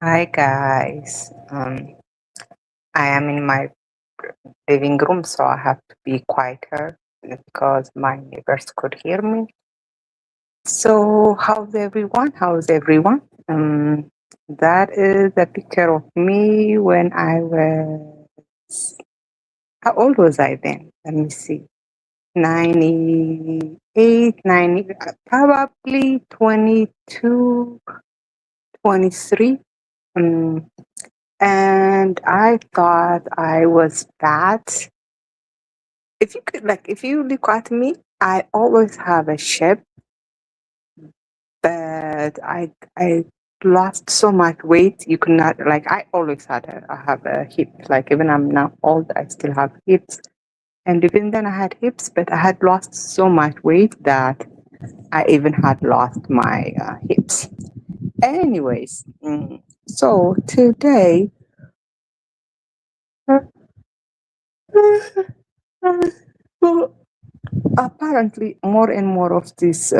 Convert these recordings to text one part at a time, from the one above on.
Hi guys. I am in my living room, so I have to be quieter because my neighbors could hear me. So, how's everyone? How's everyone? That is a picture of me when I was. How old was I then? Let me see. 98, 90, probably 22, 23. Um, and I thought I was fat. If you look at me, I always have a shape, but I lost so much weight. You could not like I always I have a hip. Like even I'm now old, I still have hips. And even then, I had hips, but I had lost so much weight that I even had lost my hips. Anyways, so today. Well, apparently, more and more of these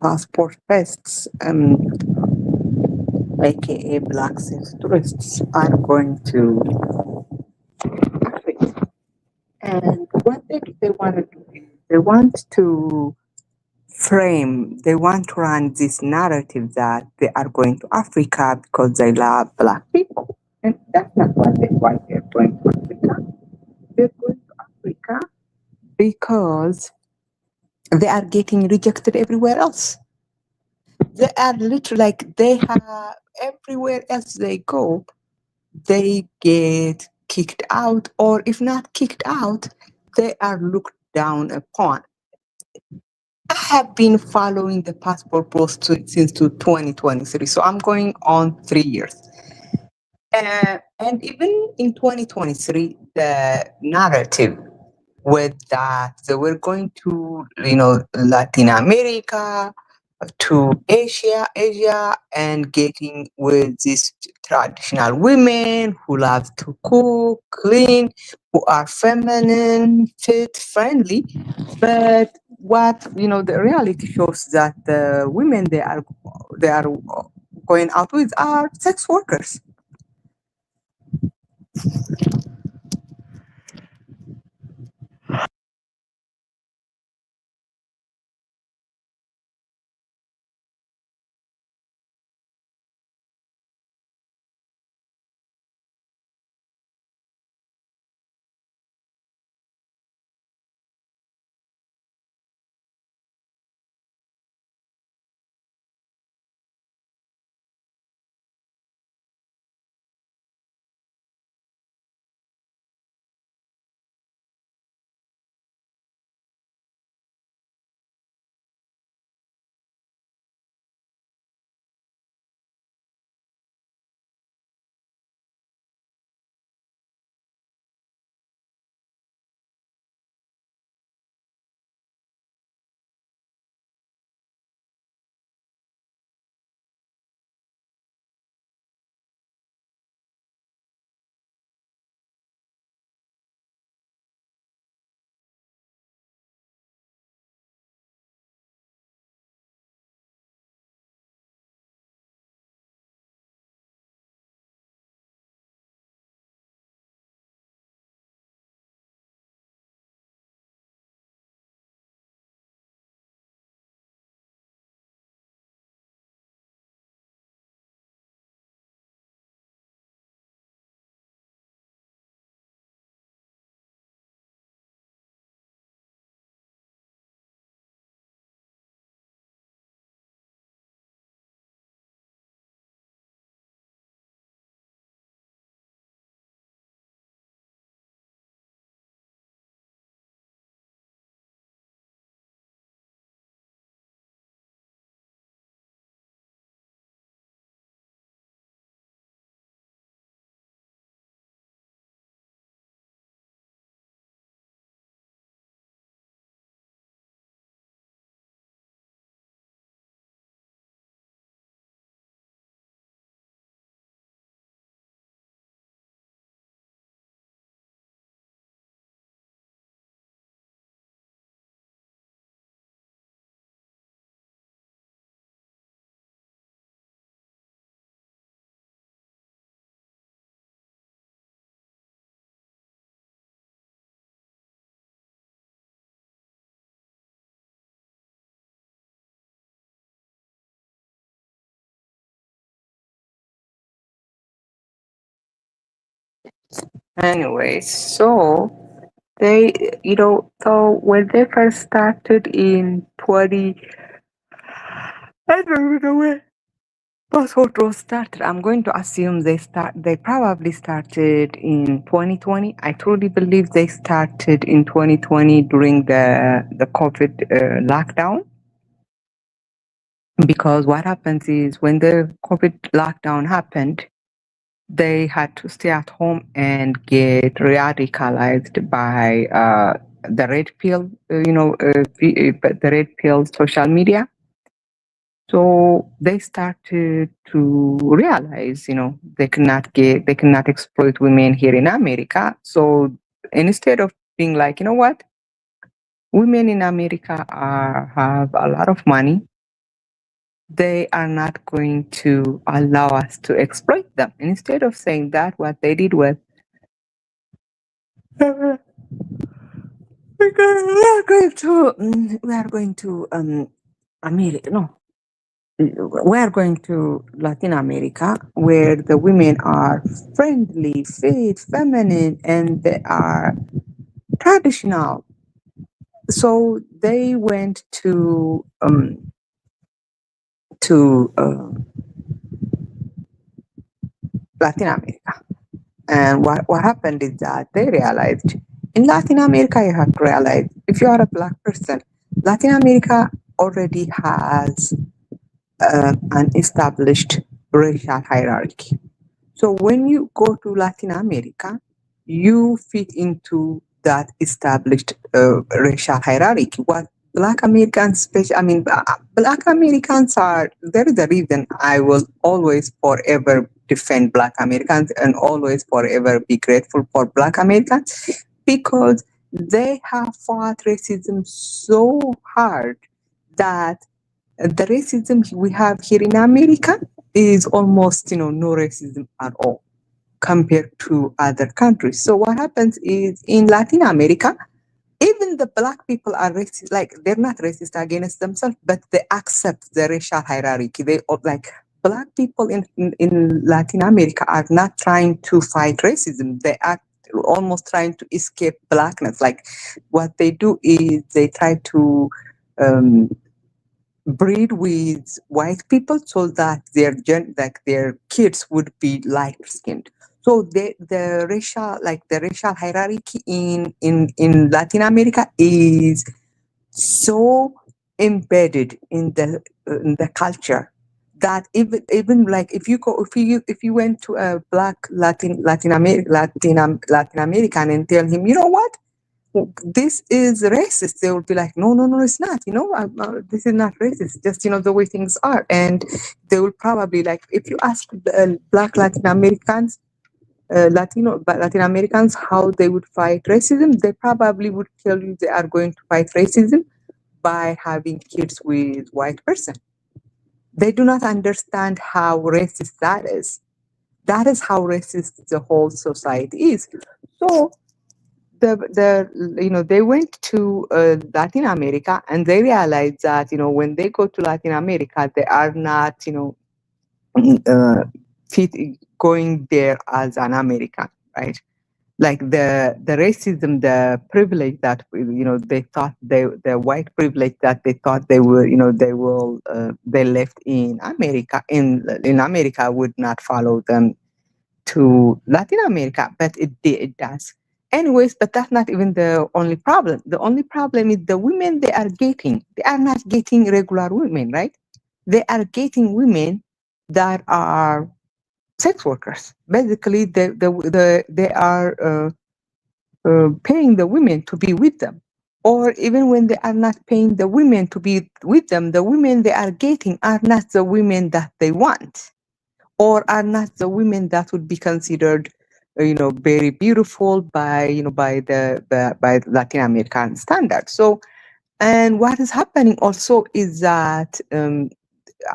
passport tests, aka black sex tourists, are going to Africa. And what they want to do is they want to they want to run this narrative that they are going to Africa because they love black people. And that's not why they're going to Africa. They're going to Africa because they are getting rejected everywhere else. They are literally like they have everywhere else they go, they get kicked out, or if not kicked out, they are looked down upon. I have been following the passport post since 2023, so I'm going on 3 years. And even in 2023, the narrative with that they were going to, Latin America, to Asia, and getting with these traditional women who love to cook, clean, who are feminine, fit, friendly. But what the reality shows that the women they are going out with are sex workers. Anyway, so they, so when they first started in 20, I don't know when Passport was started. I'm going to assume they probably started in 2020. I truly believe they started in 2020 during the COVID lockdown, because what happens is when the COVID lockdown happened, they had to stay at home and get radicalized by the red pill, the red pill social media. So they started to realize, they cannot exploit women here in America. So instead of being like, you know what, women in America have a lot of money, they are not going to allow us to exploit them. Instead of saying that, what they did was, we are going to America. No, we are going to Latin America, where the women are friendly, fit, feminine, and they are traditional. So they went to Latin America, and what happened is that they realized in Latin America, you have to realize if you are a black person, Latin America already has an established racial hierarchy. So when you go to Latin America, you fit into that established racial hierarchy. What Black Americans, Black Americans are, there is a reason I will always forever defend Black Americans and always forever be grateful for Black Americans, because they have fought racism so hard that the racism we have here in America is almost, no racism at all compared to other countries. So what happens is in Latin America, even the black people are racist, like they're not racist against themselves, but they accept the racial hierarchy. They like black people in Latin America are not trying to fight racism. They are almost trying to escape blackness. Like what they do is they try to breed with white people so that their kids would be light skinned. So the racial hierarchy in Latin America is so embedded in the culture that even like if you went to a black Latin American and tell him, you know what, this is racist, they will be like, no, no, no, it's not. This is not racist. Just the way things are, and they will probably like if you ask black Latin Americans, Latin Americans how they would fight racism, they probably would tell you they are going to fight racism by having kids with white person. They do not understand how racist that is. That is how racist the whole society is. So they went to Latin America and they realized that when they go to Latin America they are not uh, fit, going there as an American, right? Like the racism, the privilege that they thought the white privilege that they thought they were they left in America would not follow them to Latin America, but it does. Anyways, but that's not even the only problem. The only problem is the women they are getting. They are not getting regular women, right? They are getting women that are sex workers. Basically, they are paying the women to be with them. Or even when they are not paying the women to be with them, the women they are getting are not the women that they want, or are not the women that would be considered very beautiful by Latin American standards. So, and what is happening also is that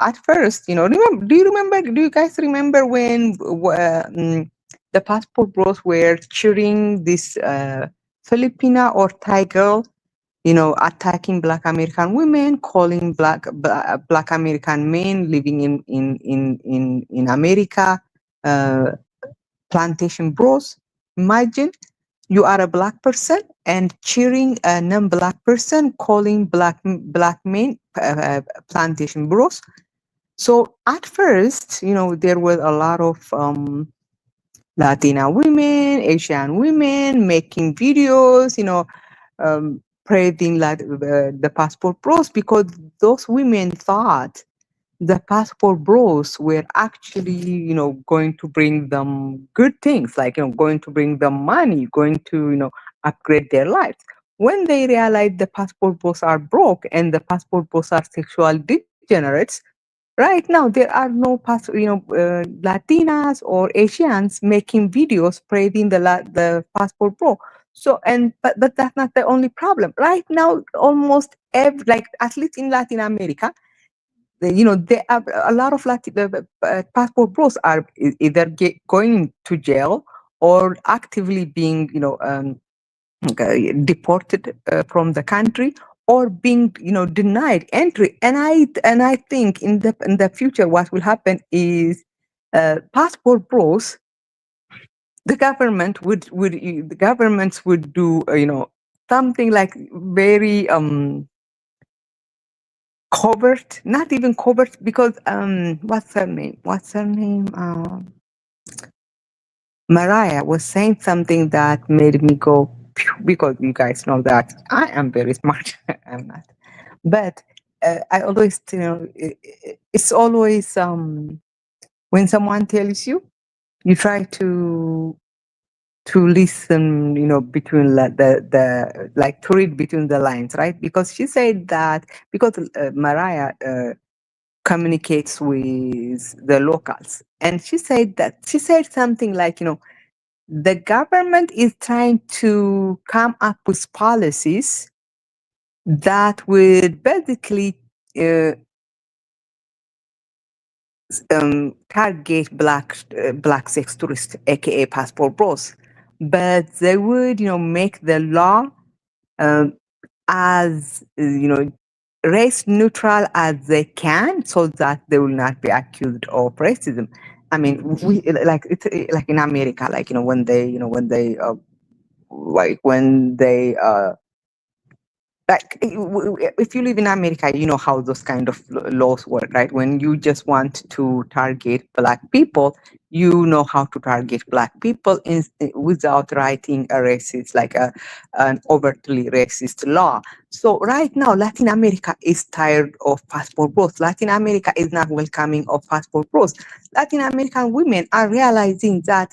at first, do you guys remember when the passport bros were cheering this Filipina or Thai girl, attacking Black American women, calling Black American men living in America plantation bros? Imagine you are a black person and cheering a non-black person, calling black men plantation bros. So at first, there were a lot of Latina women, Asian women making videos, praising the passport bros, because those women thought the passport bros were actually, going to bring them good things, like, going to bring them money, going to, upgrade their lives. When they realized the passport bros are broke and the passport bros are sexual degenerates, right now there are no Latinas or Asians making videos praising the passport bro. So, but that's not the only problem. Right now, almost every, like, at least in Latin America, there are a lot of passport bros are either going to jail or actively being, deported from the country, or being, denied entry. And I think in the future, what will happen is passport bros, the governments would do, something like very covert, not even covert, because what's her name? Mariah was saying something that made me go, "Phew," because you guys know that I am very smart. I'm not, but I always, it's always when someone tells you, you try to listen, between the like, to read between the lines, right? Because she said that, because Mariah communicates with the locals, and she said something like, the government is trying to come up with policies that would basically uh, target black sex tourists, aka passport bros, but they would, make the law um, as race neutral as they can, so that they will not be accused of racism. I mean, we like it's like in America, like, when they like, if you live in America, you know how those kind of laws work, right? When you just want to target black people, you know how to target black people without writing a racist, like an overtly racist law. So right now, Latin America is tired of passport bros. Latin America is not welcoming of passport bros. Latin American women are realizing that,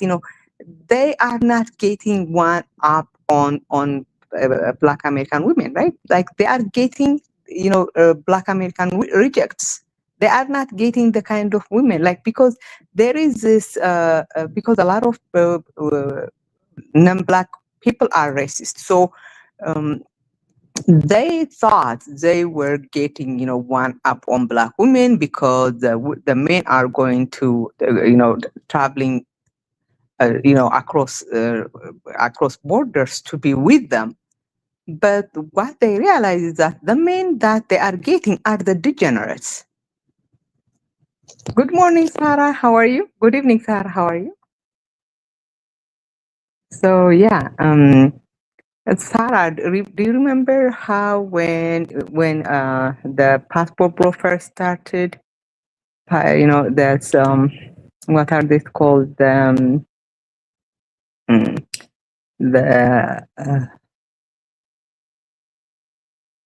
they are not getting one up on Black American women, right? Like, they are getting, Black American rejects. They are not getting the kind of women, like, because there is this, because a lot of non-Black people are racist. So um, they thought they were getting, one up on Black women, because the men are going to, traveling, across borders to be with them. But what they realize is that the men that they are getting are the degenerates. Good morning, Sarah. How are you? Good evening, Sarah. How are you? So yeah, Sarah, do you remember how when the passport bro first started? There's what are they called? The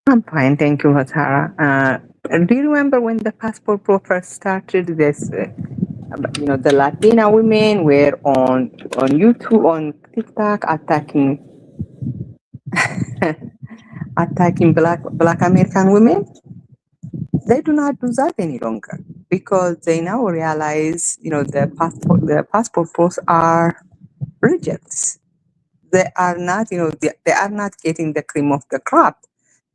I'm fine, thank you, Sarah. Do you remember when the passport pro first started? This, the Latina women were on YouTube, on TikTok, attacking Black American women. They do not do that any longer, because they now realize, the passport pros are rejects. They are not, they are not getting the cream of the crop.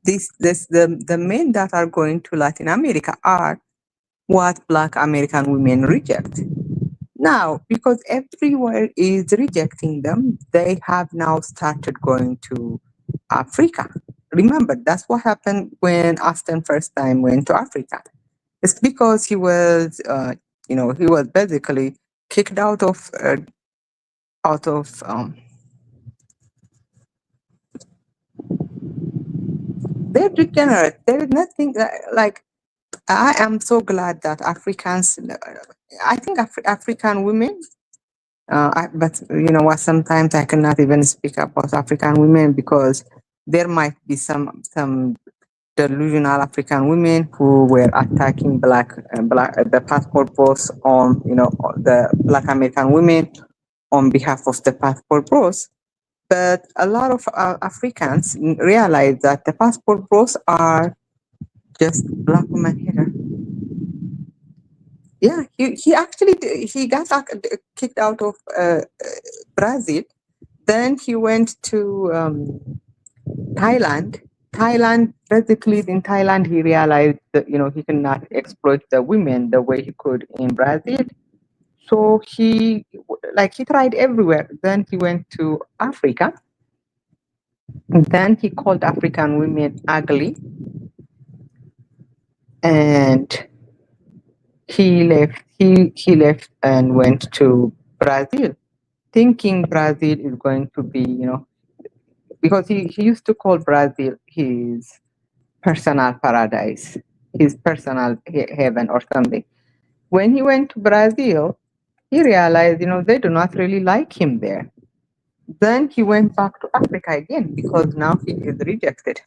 The men that are going to Latin America are what Black American women reject. Now, because everywhere is rejecting them, they have now started going to Africa. Remember, that's what happened when Austin first time went to Africa. It's because he was basically kicked out of they're degenerate. There is nothing like. I am so glad that Africans. I think African women. But you know what? Sometimes I cannot even speak about African women because there might be some delusional African women who were attacking the passport bros on the Black American women on behalf of the passport bros. But a lot of Africans realize that the passport bros are just Black women here. Yeah, he actually he got kicked out of Brazil. Then he went to Thailand. Thailand, basically in Thailand, he realized that he cannot exploit the women the way he could in Brazil. So he tried everywhere. Then he went to Africa. And then he called African women ugly, and he left and went to Brazil, thinking Brazil is going to be, because he used to call Brazil his personal paradise, his personal heaven or something. When he went to Brazil, he realized, they do not really like him there. Then he went back to Africa again because now he is rejected.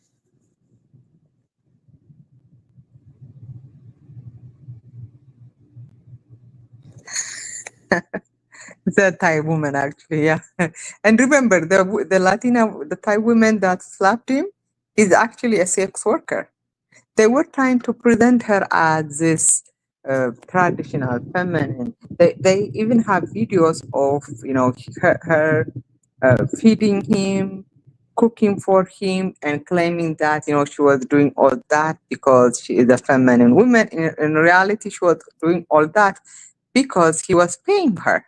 The Thai woman, actually, yeah. And remember, the Thai woman that slapped him is actually a sex worker. They were trying to present her as this traditional feminine. They even have videos of her feeding him, cooking for him, and claiming that she was doing all that because she is a feminine woman. In reality, she was doing all that because he was paying her.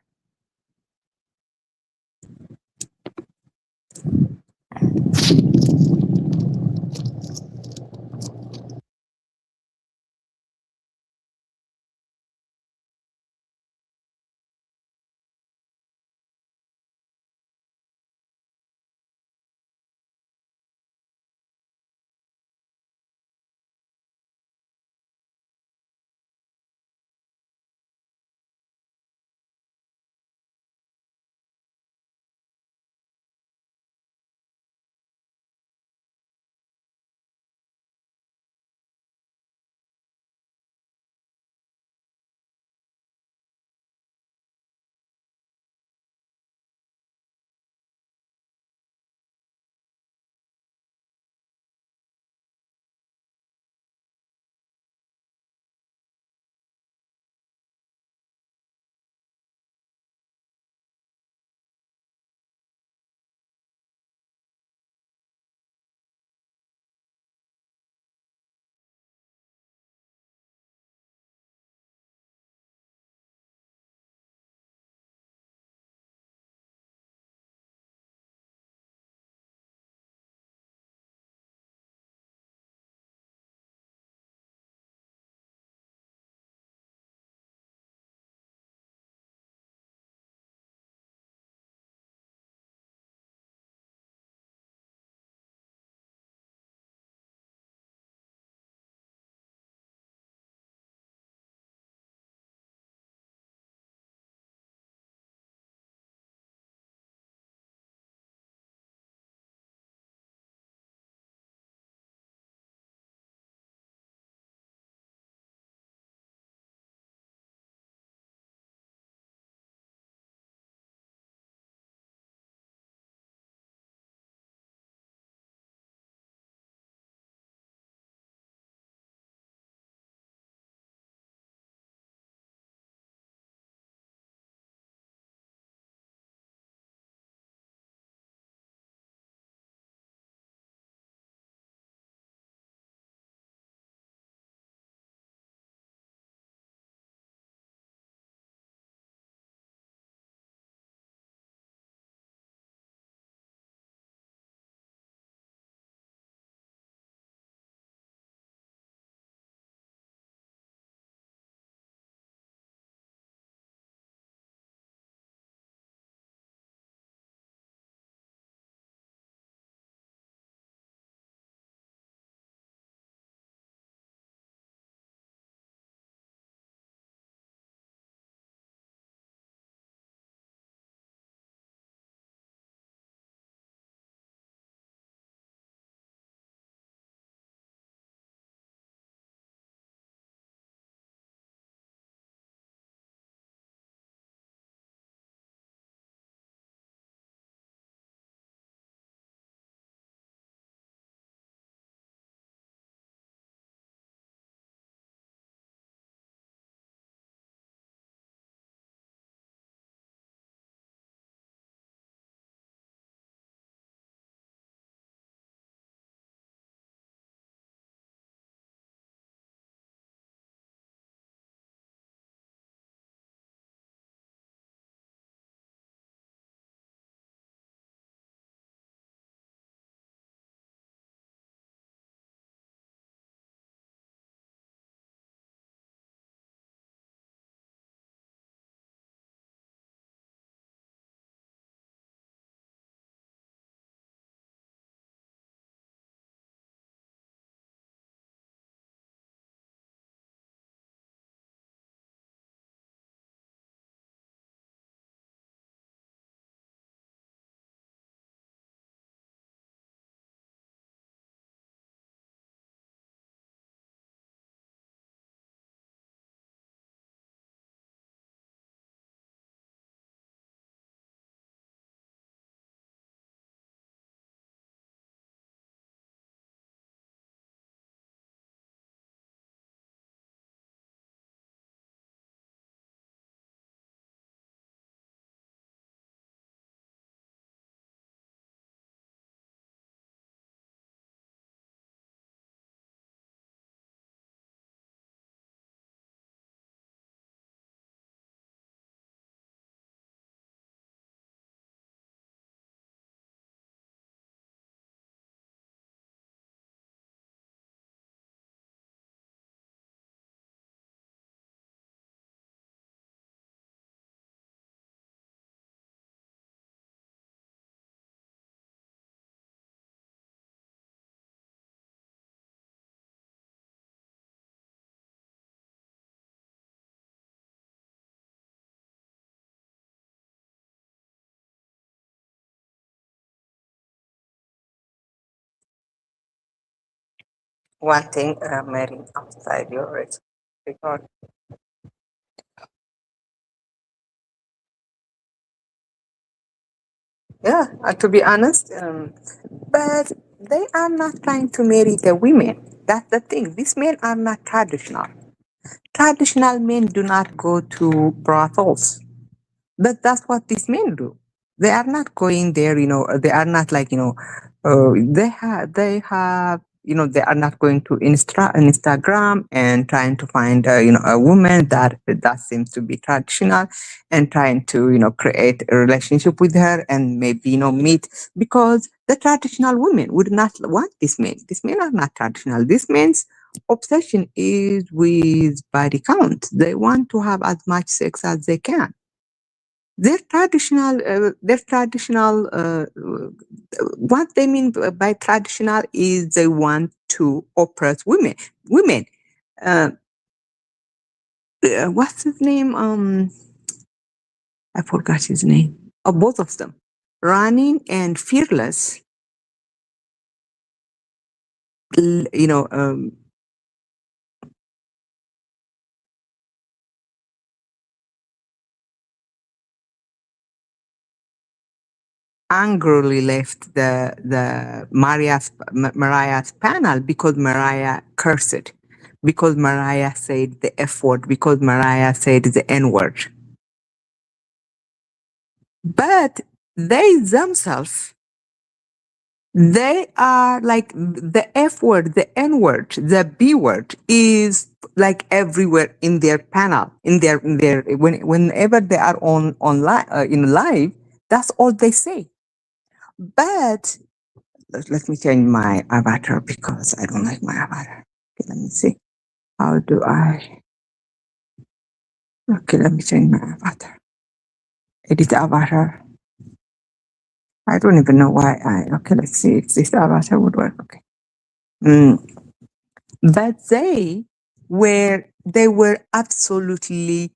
one thing, Mary, outside your record. Yeah, to be honest, but they are not trying to marry the women. That's the thing. These men are not traditional. Traditional men do not go to brothels. But that's what these men do. They are not going there, they are not like, they are not going to Instagram and trying to find, a woman that seems to be traditional and trying to, create a relationship with her and maybe, meet, because the traditional women would not want this men. These men are not traditional. These men's obsession is with body count. They want to have as much sex as they can. What they mean by traditional is they want to oppress women. Women, uh, what's his name? I forgot his name. Both of them, running and fearless. l- You know, um, Angrily left the Mariah's panel because Mariah cursed, because Mariah said the F word, because Mariah said the N word. But they themselves, they are like the F word, the N word, the B word is like everywhere in their panel, whenever they are on online in live, that's all they say. But let me change my avatar because I don't like my avatar. Okay, let me see. How do I? Okay, let me change my avatar. Edit avatar. I don't even know why I. Okay, let's see if this avatar would work. Okay. Mm. But they were absolutely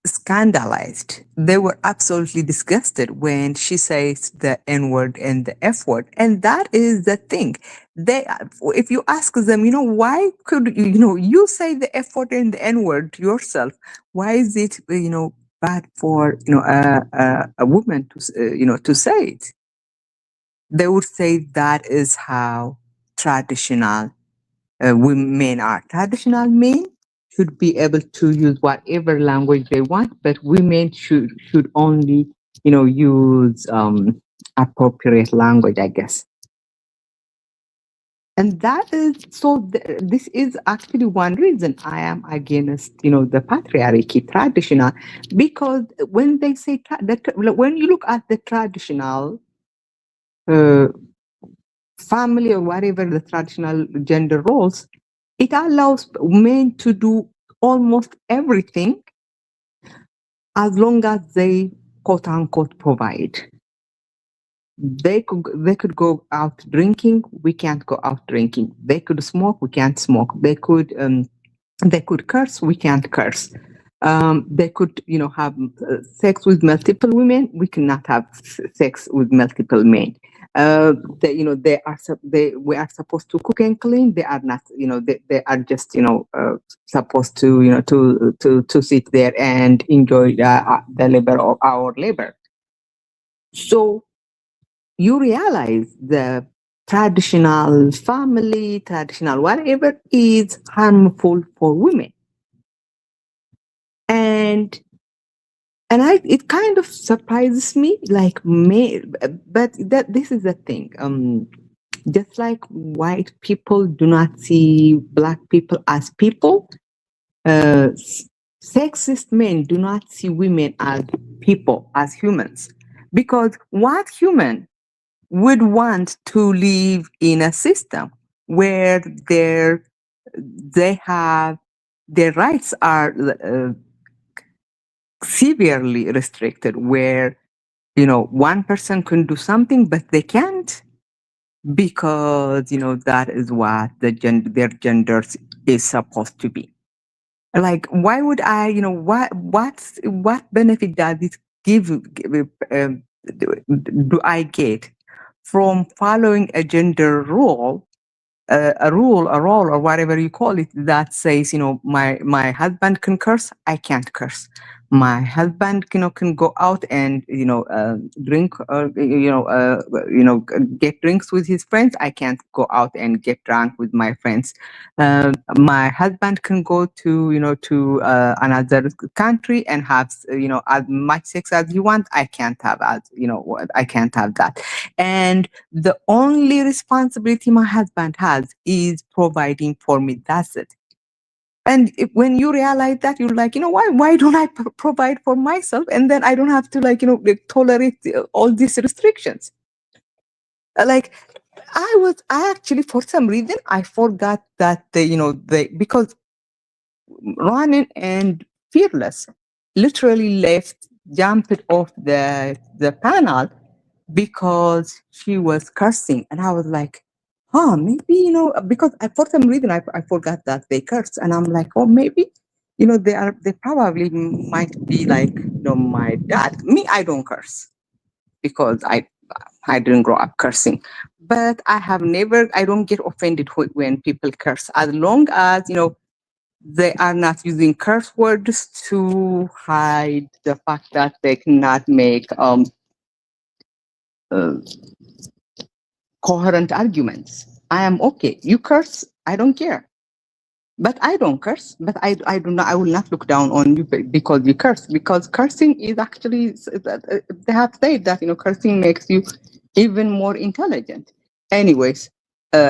scandalized. They were absolutely disgusted when she says the N word and the F word. And that is the thing. If you ask them, why could you say the F word and the N word yourself? Why is it, bad for, a woman to, to say it? They would say that is how traditional women are. Traditional men should be able to use whatever language they want, but women should only, use appropriate language, I guess. And that is so. This is actually one reason I am against, the patriarchy, traditional, because when they say when you look at the traditional uh, family or whatever the traditional gender roles, it allows men to do almost everything as long as they quote unquote provide. They could go out drinking, we can't go out drinking. They could smoke, we can't smoke. They could curse, we can't curse. They could, have sex with multiple women. We cannot have sex with multiple men. We are supposed to cook and clean. They are not, they are just, supposed to, to sit there and enjoy the labor of our labor. So you realize the traditional family, traditional whatever is harmful for women. And it kind of surprises me, like but that this is the thing. Just like white people do not see black people as people, uh, sexist men do not see women as people, as humans, because what human would want to live in a system where they have their rights are severely restricted, where one person can do something but they can't, because that is what their gender is supposed to be. Like, why would I, what benefit does it give do I get from following a gender role a rule, a role, or whatever you call it, that says, my husband can curse, I can't curse. My husband, can go out and drink, get drinks with his friends. I can't go out and get drunk with my friends. My husband can go to another country and have as much sex as he wants. I can't have I can't have that. And the only responsibility my husband has is providing for me. That's it. And when you realize that, you're like, why don't I provide for myself? And then I don't have to tolerate all these restrictions. Like I actually, for some reason, I forgot that, because Ronin and Fearless literally jumped off the panel because she was cursing. And I was like, maybe, because for some reason I forgot that they curse. And I'm like, oh, maybe, they probably might be like, my dad. Me, I don't curse because I didn't grow up cursing. But I don't get offended when people curse, as long as, they are not using curse words to hide the fact that they cannot make uh, coherent arguments. I am okay. You curse, I don't care. But I don't curse. But I do not. I will not look down on you because you curse. Because cursing is actually, they have said that cursing makes you even more intelligent. Anyways,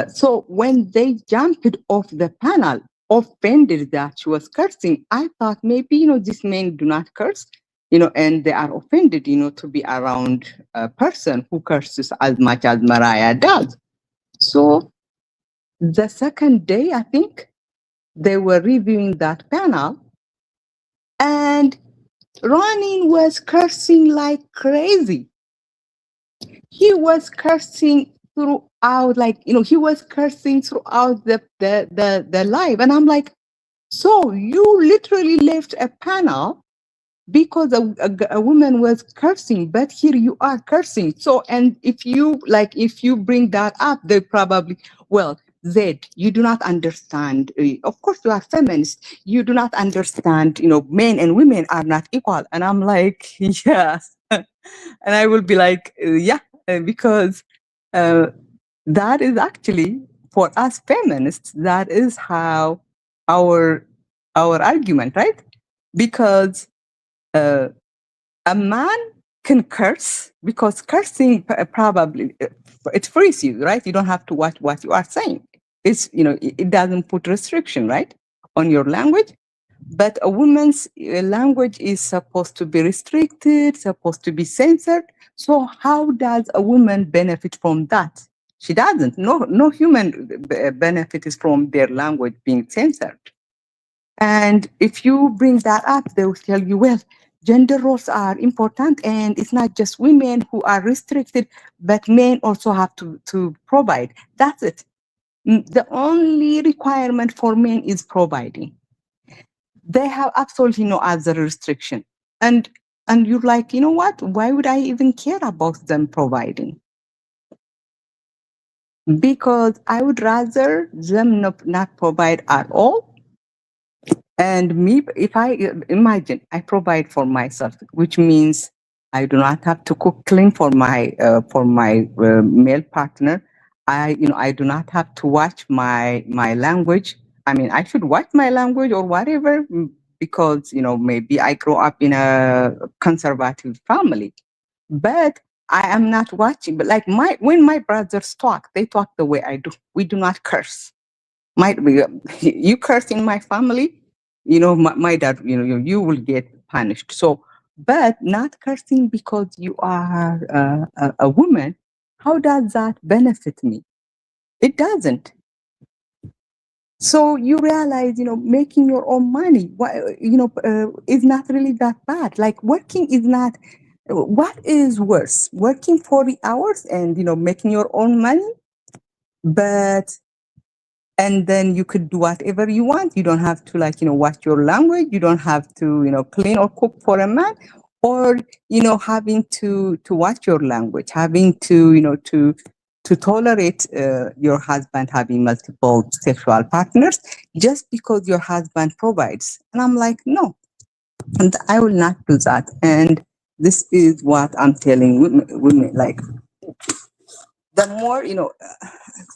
so when they jumped off the panel, offended that she was cursing, I thought maybe these men do not curse, and they are offended, to be around a person who curses as much as Mariah does. So the second day, I think, they were reviewing that panel, and Ronin was cursing like crazy. He was cursing throughout, he was cursing throughout the live. And I'm like, so you literally left a panel because a woman was cursing, but here you are cursing. So, and if you bring that up, they probably, well, Zed, you do not understand. Of course, you are feminist. You do not understand, men and women are not equal. And I'm like, yes. And I will be like, yeah, because that is actually, for us feminists, that is how our argument, right? Because a man can curse, because cursing probably it frees you, right? You don't have to watch what you are saying. It's it doesn't put restriction, right, on your language. But a woman's language is supposed to be restricted, supposed to be censored. So how does a woman benefit from that? She doesn't. No human benefits from their language being censored. And if you bring that up, they will tell you, well, gender roles are important, and it's not just women who are restricted, but men also have to provide. That's it. The only requirement for men is providing. They have absolutely no other restriction. And you're like, you know what? Why would I even care about them providing? Because I would rather them not provide at all. And me, if I imagine, I provide for myself, which means I do not have to cook clean for my male partner. I do not have to watch my language. I mean, I should watch my language or whatever, because maybe I grow up in a conservative family, but I am not watching. But like when my brothers talk, they talk the way I do. We do not curse. You curse in my family, my dad, you will get punished. So, but not cursing because you are a woman, how does that benefit me? It doesn't. So you realize, making your own money, is not really that bad. Like working is not, what is worse? Working 40 hours and, making your own money, and then you could do whatever you want. You don't have to watch your language. You don't have to, clean or cook for a man, or, having to watch your language, having to, to tolerate your husband having multiple sexual partners just because your husband provides. And I'm like, no, and I will not do that. And this is what I'm telling women like, the more,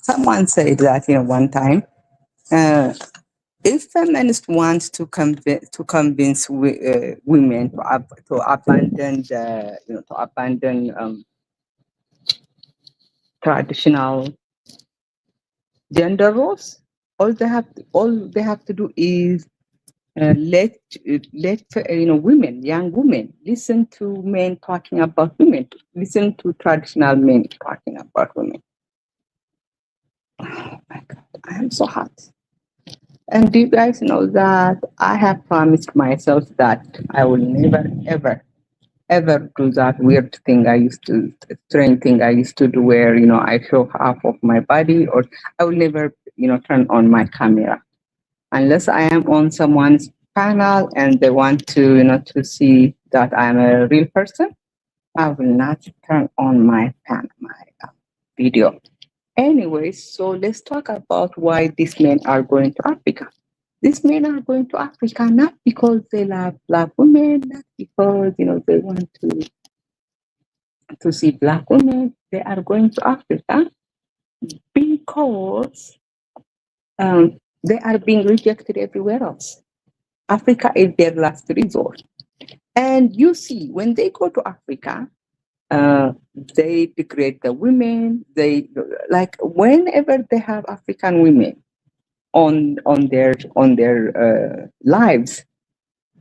someone said that, one time, uh, if feminists want to convince women to abandon traditional gender roles, all they have to do is let women, young women, listen to men talking about women, listen to traditional men talking about women. Oh my God, I am so hot. And do you guys know that I have promised myself that I will never, ever do that weird thing strange thing I used to do where, I show half of my body, or I will never, turn on my camera unless I am on someone's panel and they want to, to see that I'm a real person. I will not turn on my video. Anyways, so let's talk about why these men are going to Africa. These men are going to Africa not because they love black women, not because they want to see black women. They are going to Africa because they are being rejected everywhere else. Africa is their last resort. And you see, when they go to Africa, they degrade the women. They like whenever they have African women on their lives,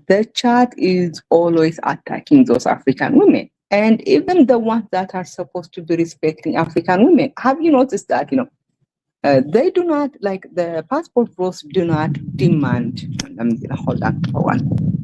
the chat is always attacking those African women. And even the ones that are supposed to be respecting African women. Have you noticed that, they do not, like the passport bros do not demand, I'm gonna hold on for one.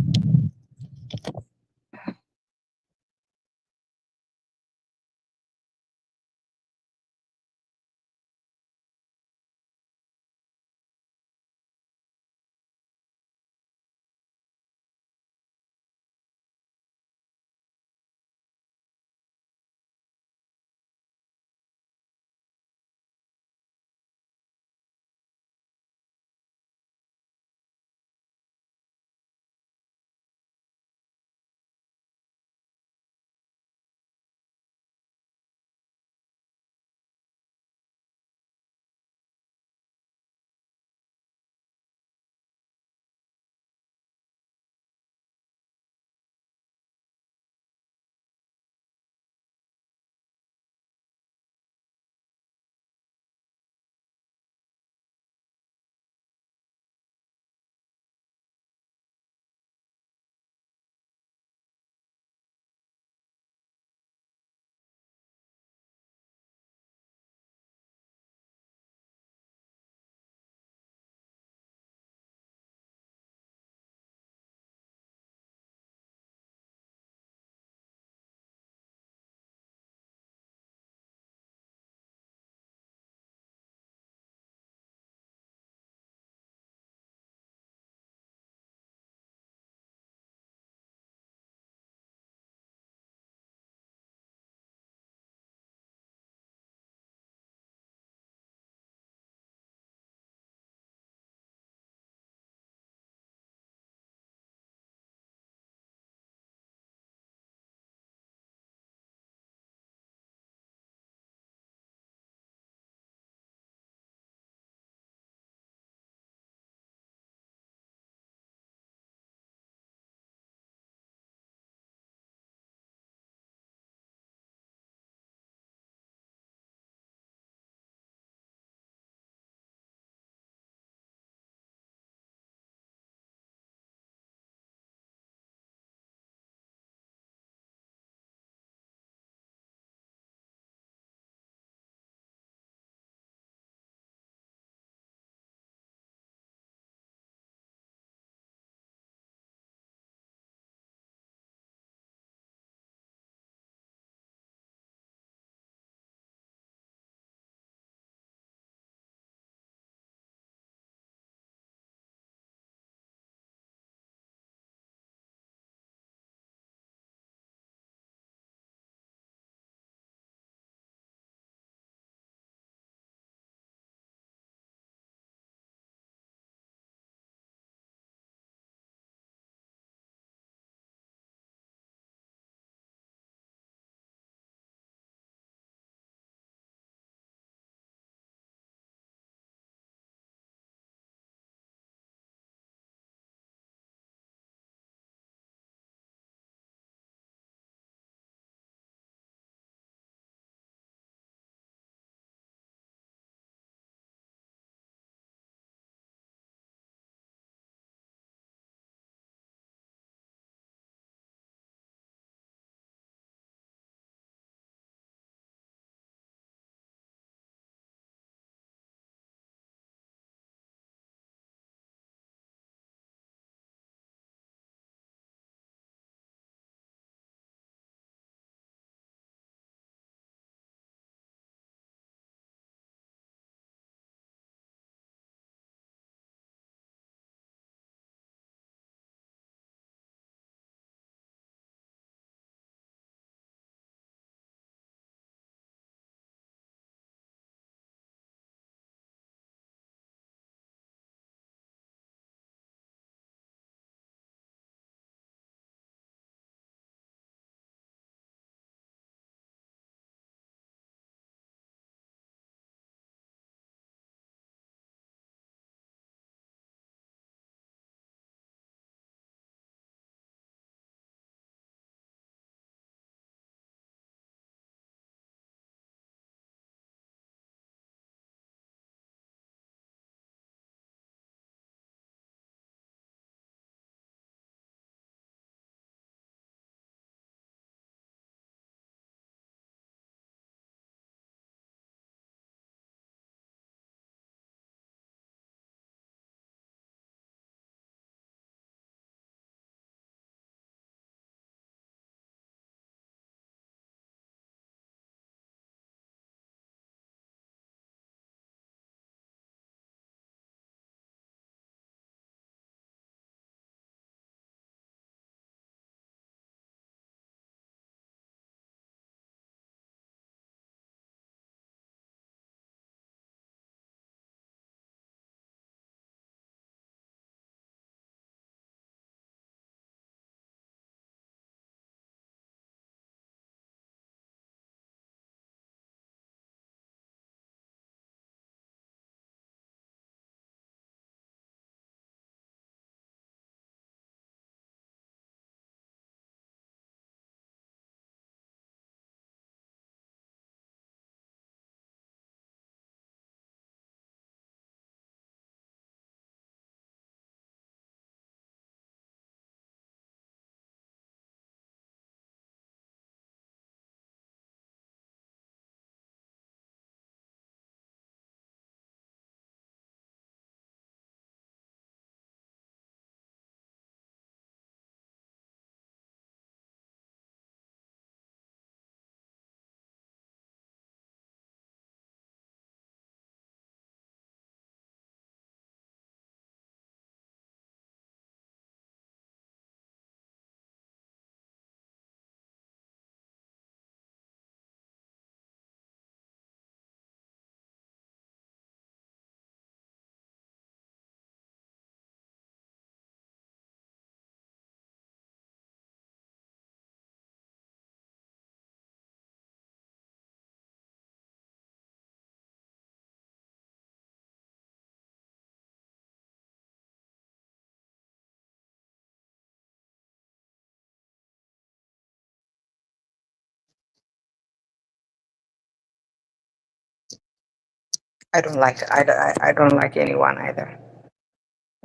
I don't like I don't like anyone either.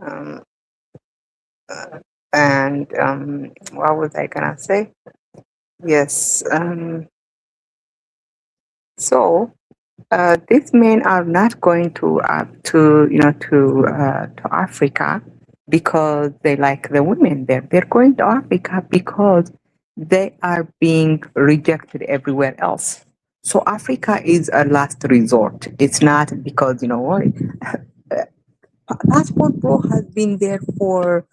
Um, and what was I gonna say? Yes. So these men are not going to to Africa because they like the women there. They're going to Africa because they are being rejected everywhere else. So Africa is a last resort. It's not because what. Passport Pro has been there for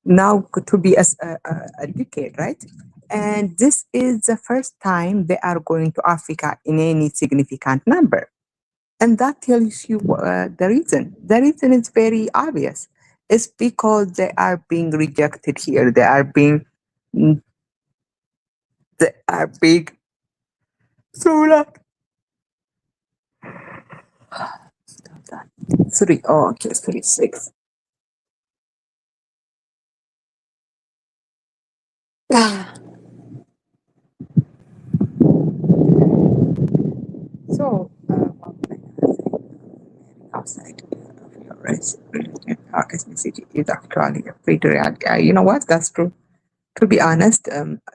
now to be a decade, right? And this is the first time they are going to Africa in any significant number. And that tells you the reason. The reason is very obvious. It's because they are being rejected here. Mm, they are being thrown out. Stop that. Three. Oh, okay, 36. So, outside of your race, ethnicity is actually a pretty reality. You know what? That's true. To be honest,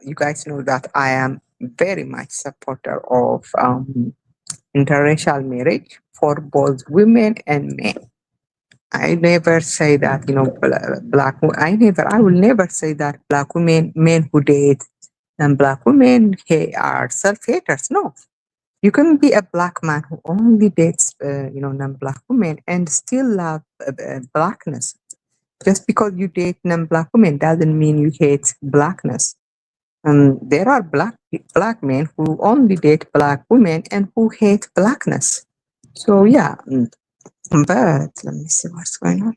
you guys know that I am very much supporter of interracial marriage for both women and men. I never say that I will never say that black women men who date and black women are self haters. No, you can be a black man who only dates non-black women and still love blackness. Just because you date non-black women doesn't mean you hate blackness. There are black men who only date black women and who hate blackness. So yeah, but let me see what's going on.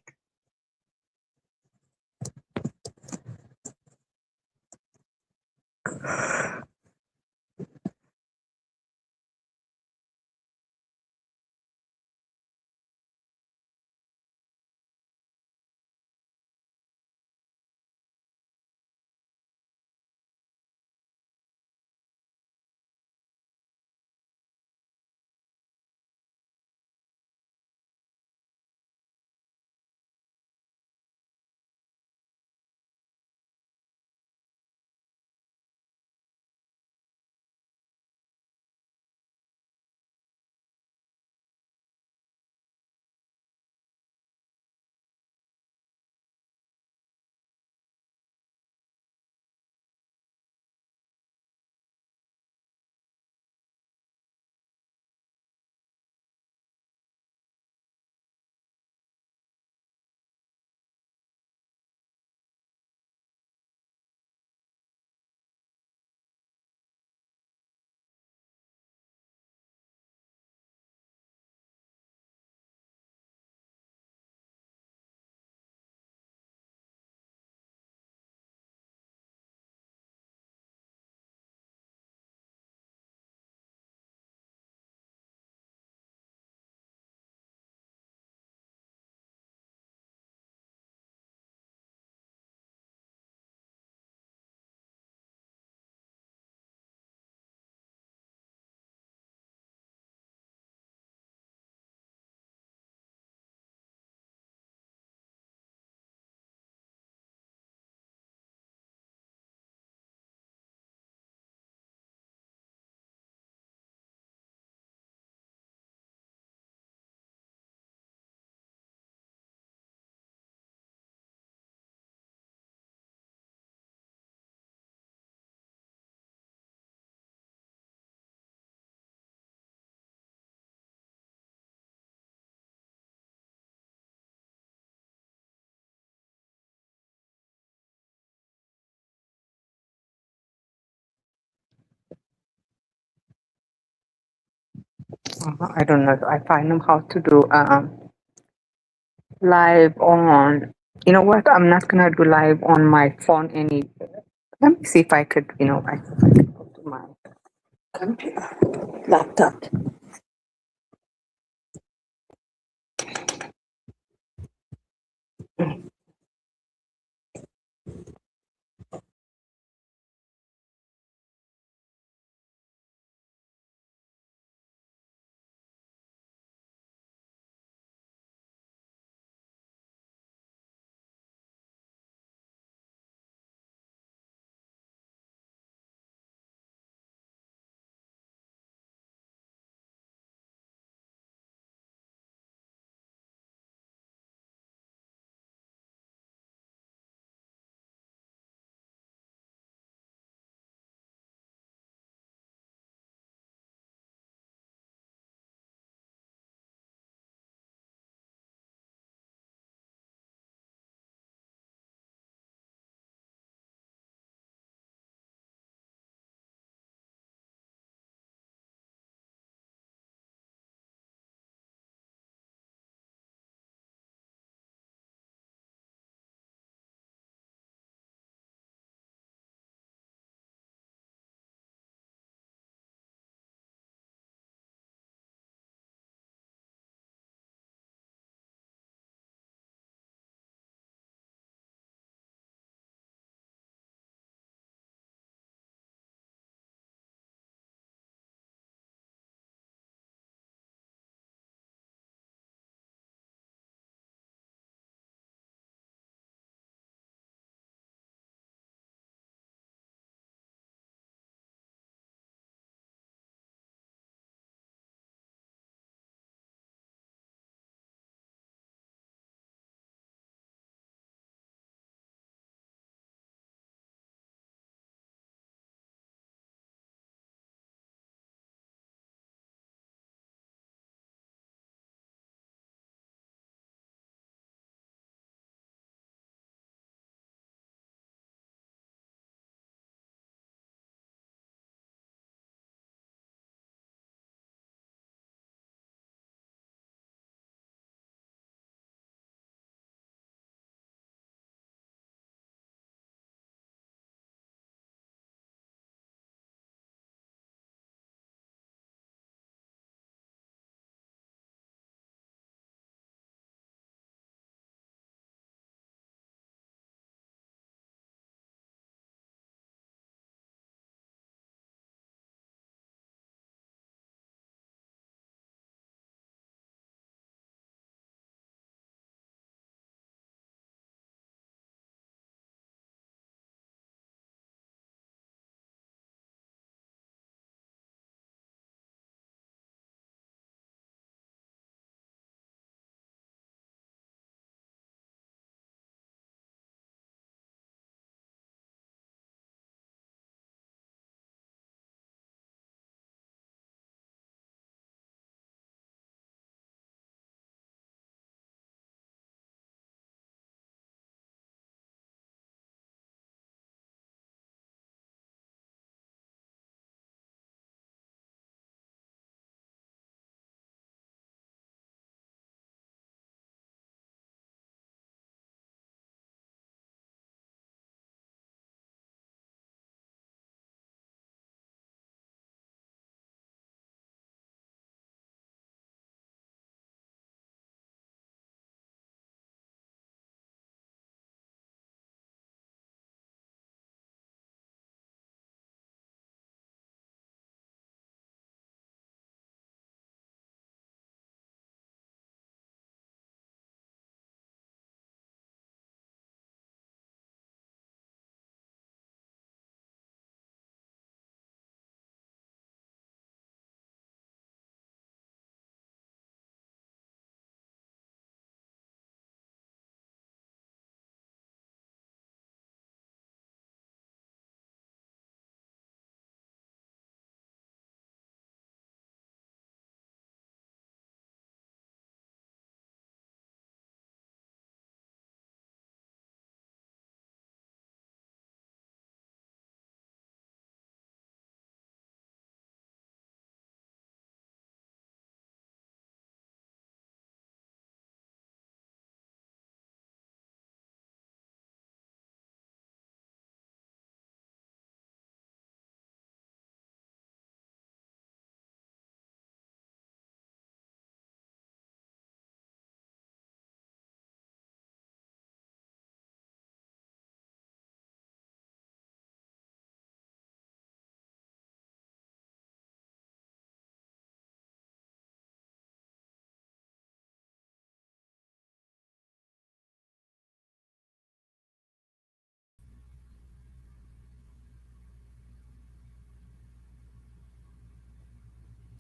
I don't know if I know how to do live on. You know what? I'm not gonna do live on my phone any. Let me see if I could. If I could go to my computer, laptop.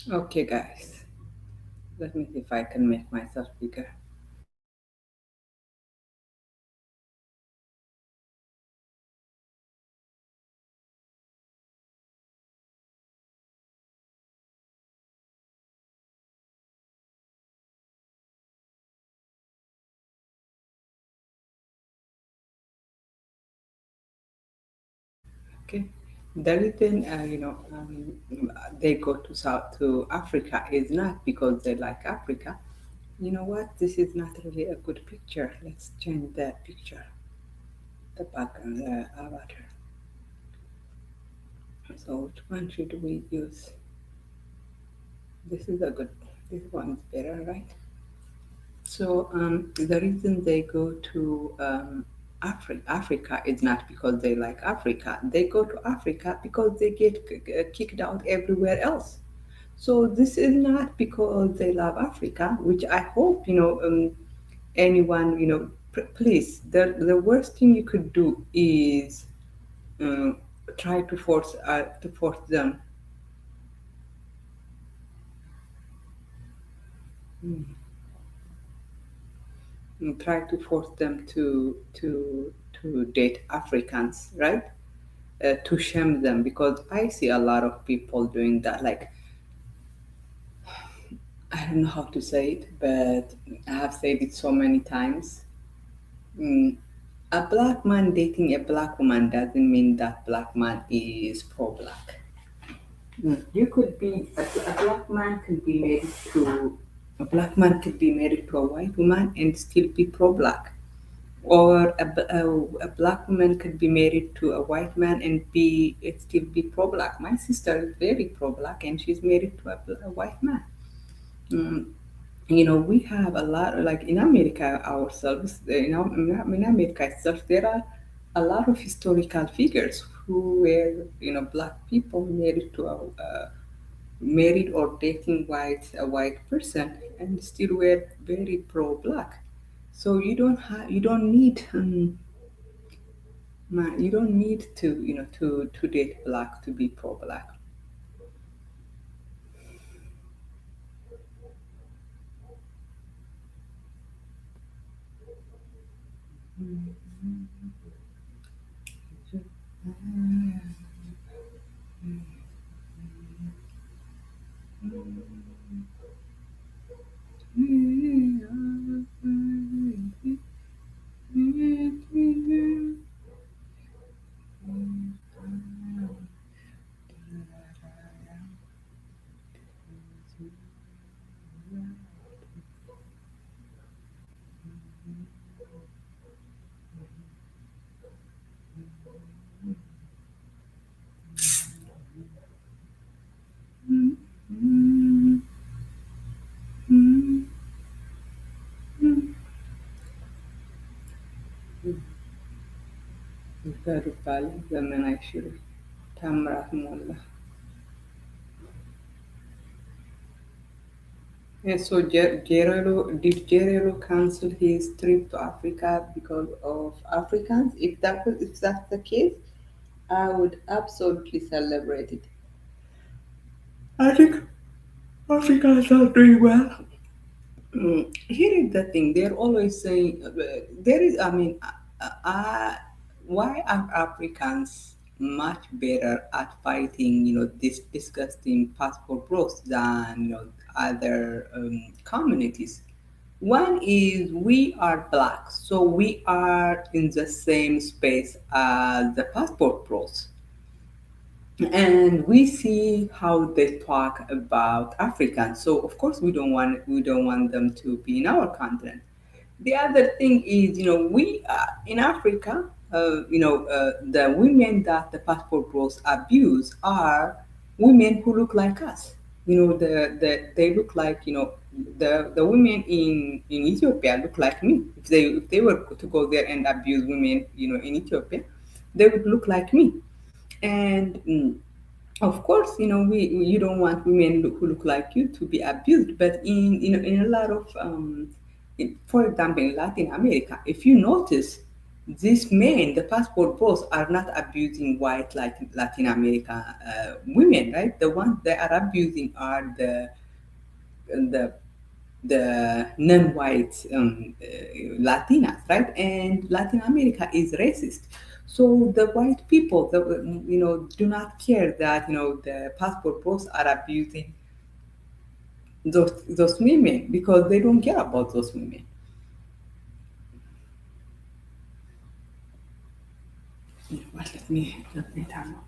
Okay, guys, let me see if I can make myself bigger. Okay, the reason they go to South to Africa is not because they like Africa. You know what? This is not really a good picture. Let's change that picture, the background, the avatar. So which one should we use? This is a good. This one's better, right? So the reason they go to Africa is not because they like Africa. They go to Africa because they get kicked out everywhere else. So this is not because they love Africa, which I hope anyone please. The worst thing you could do is um, try to force them. mm, Try to force them to date Africans, right? To shame them, because I see a lot of people doing that. Like, I don't know how to say it, but I have said it so many times. Mm, a black man dating a black woman doesn't mean that black man is pro-black. You could be a black man could be married to a black man could be married to a white woman and still be pro-black, or a black woman could be married to a white man and be still be pro-black. My sister is very pro-black and she's married to a white man. Mm, we have a lot, like in America ourselves, in America itself, there are a lot of historical figures who were, black people married to married or dating a white person and still were very pro-black. So you don't need you don't need to to date black to be pro-black. በሩባለ ዘመን አይሽሩም ታምራት ሞላ. Yeah, so did Gerelo cancel his trip to Africa because of Africans? If that's the case, I would absolutely celebrate it. I think Africans are doing well. Here is the thing: they're always saying there is. I mean, why are Africans much better at fighting, this disgusting passport bros than other communities? One is we are black, so we are in the same space as the passport bros, and we see how they talk about Africans. So of course we don't want them to be in our continent. The other thing is, we in Africa, the women that the passport bros abuse are women who look like us. They look like, the women in Ethiopia look like me. If they were to go there and abuse women, in Ethiopia, they would look like me. And of course, you don't want women who look like you to be abused. But in a lot of, for example, in Latin America, if you notice, these men, the passport bros, are not abusing white Latin America women, right? The ones they are abusing are the the non-white Latinas, right? And Latin America is racist. So the white people, do not care that the passport bros are abusing those women because they don't care about those women. You know what? Let me turn on.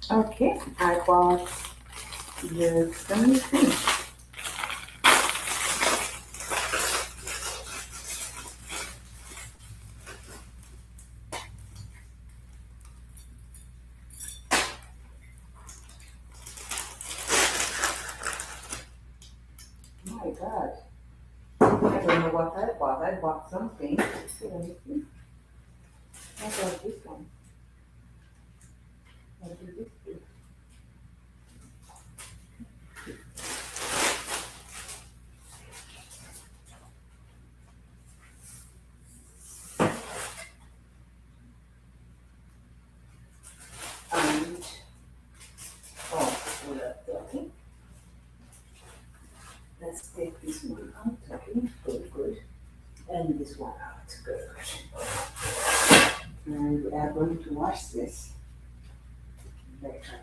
Okay, I bought the same thing. My God, I don't know what I bought. I bought something. Let me see. I bought this one. What did this do? And oh, okay. Let's take this one out. Okay, good, good. And this one out. Good. And we are going to wash this later.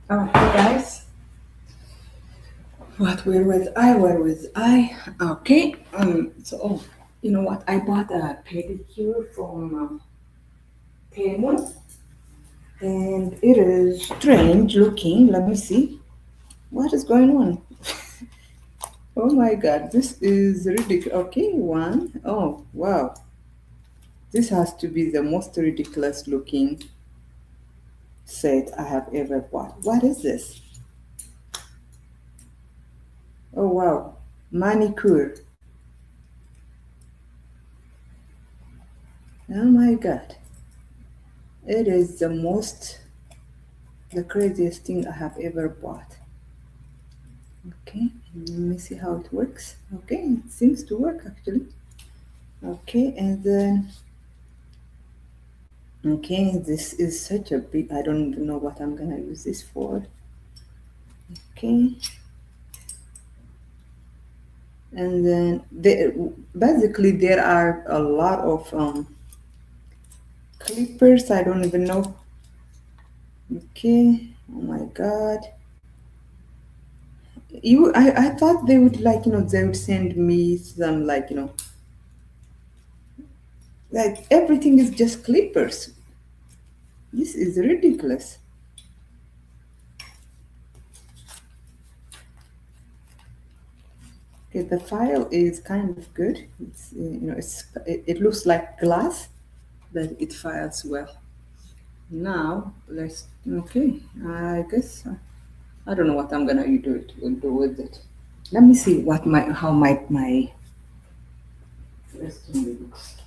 Oh, hey guys. Where was I? Okay. You know what? I bought a pedicure from Temu, and it is strange looking. Let me see. What is going on? Oh my God, this is ridiculous. Okay, one. Oh, wow. This has to be the most ridiculous looking set I have ever bought. What is this? Oh, wow. Manicure. Oh my God. It is the craziest thing I have ever bought. Okay, let me see how it works. Okay, it seems to work actually. Okay, and then, okay, this is such a big, I don't even know what I'm gonna use this for. Okay, and then basically there are a lot of clippers. I don't even know. Okay, oh my God. I thought they would they would send me some like everything is just clippers. This is ridiculous. Okay, the file is kind of good. It's it looks like glass, but it files well. Now let's okay. I guess I don't know what I'm gonna do with it. Let me see what my resume looks.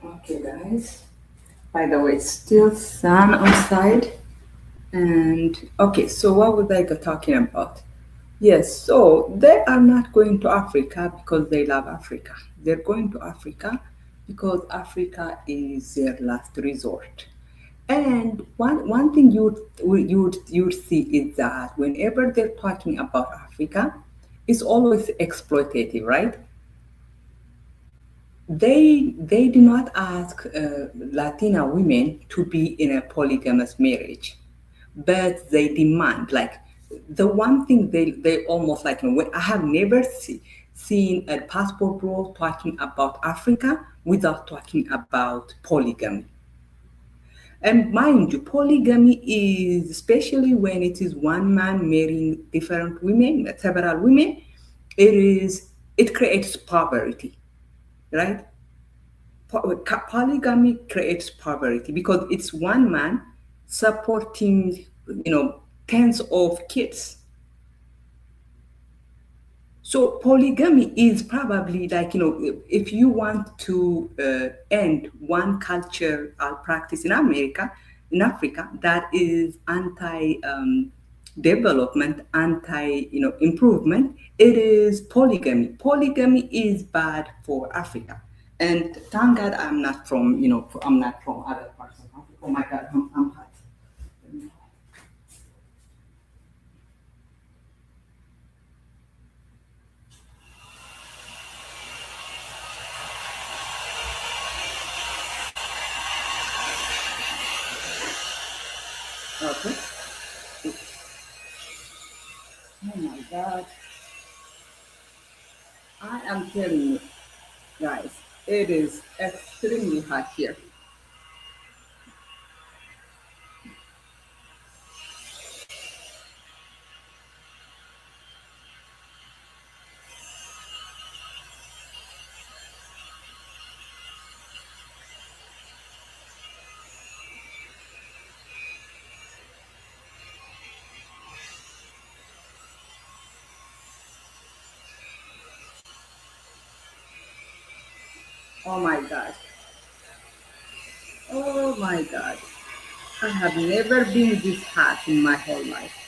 Okay, guys. By the way, it's still sun outside. And okay, so what was I talking about? Yes, so they are not going to Africa because they love Africa. They're going to Africa because Africa is their last resort. And one thing you'd see is that whenever they're talking about Africa, it's always exploitative, right? They do not ask Latina women to be in a polygamous marriage, but they demand like the one thing they almost like I have never seen a passport bro talking about Africa without talking about polygamy. And mind you, polygamy is especially when it is one man marrying different women, several women, it creates poverty, right? Polygamy creates poverty because it's one man supporting tens of kids. So polygamy is probably like if you want to end one culture practice in America, in Africa, that is anti development, anti improvement. It is polygamy. Polygamy is bad for Africa, and thank God I'm not from I'm not from other parts of Africa. Oh my God, I'm hot. Okay. Oh my God. I am telling you, guys, it is extremely hot here. Oh my God. Oh my God. I have never been this hot in my whole life.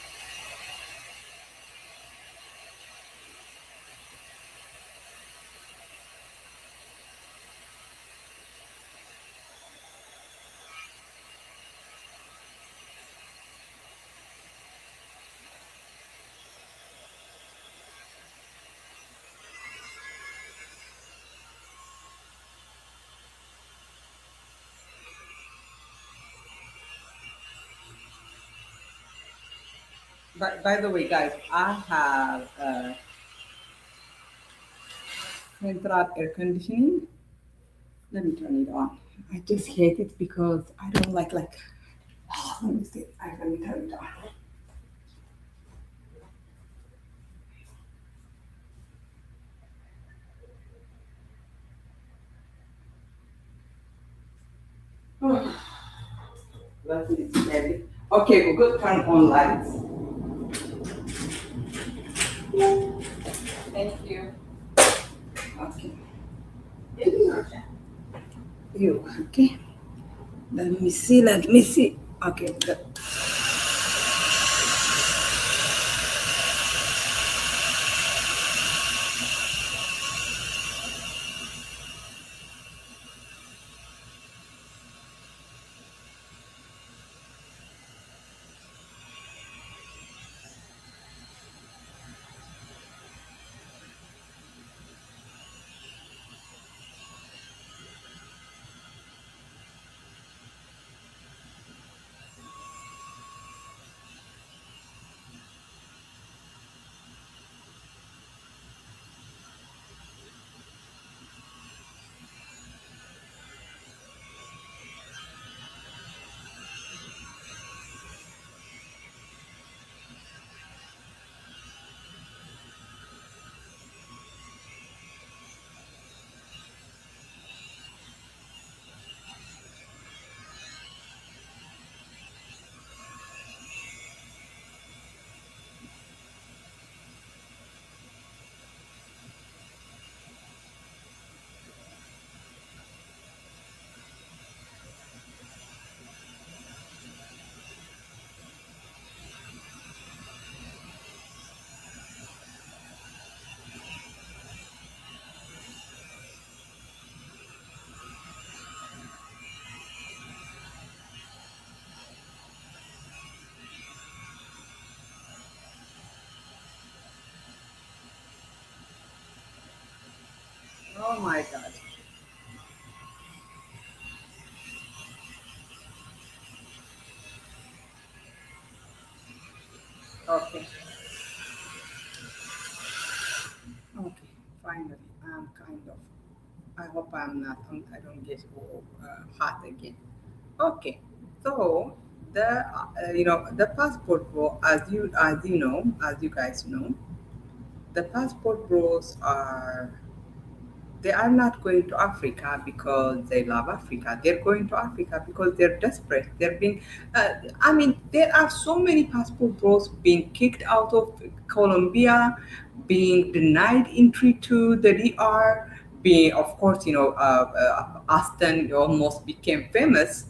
By the way, guys, I have central air conditioning. Let me turn it on. I just hate it because I don't like. Let me see. Let me turn it on. Oh, that is heavy. Okay, we're going to turn on lights. Thank you. Okay. You okay? Let me see. Let me see. Okay. Oh my God. Okay. Okay. Finally, I'm kind of. I hope I'm not. I don't get hot again. Okay. So the passport bro, as you guys know, the passport bros they are not going to Africa because they love Africa. They're going to Africa because they're desperate. They're being, I mean, there are so many passport bros being kicked out of Colombia, being denied entry to the DR, being, of course, Aston almost became famous,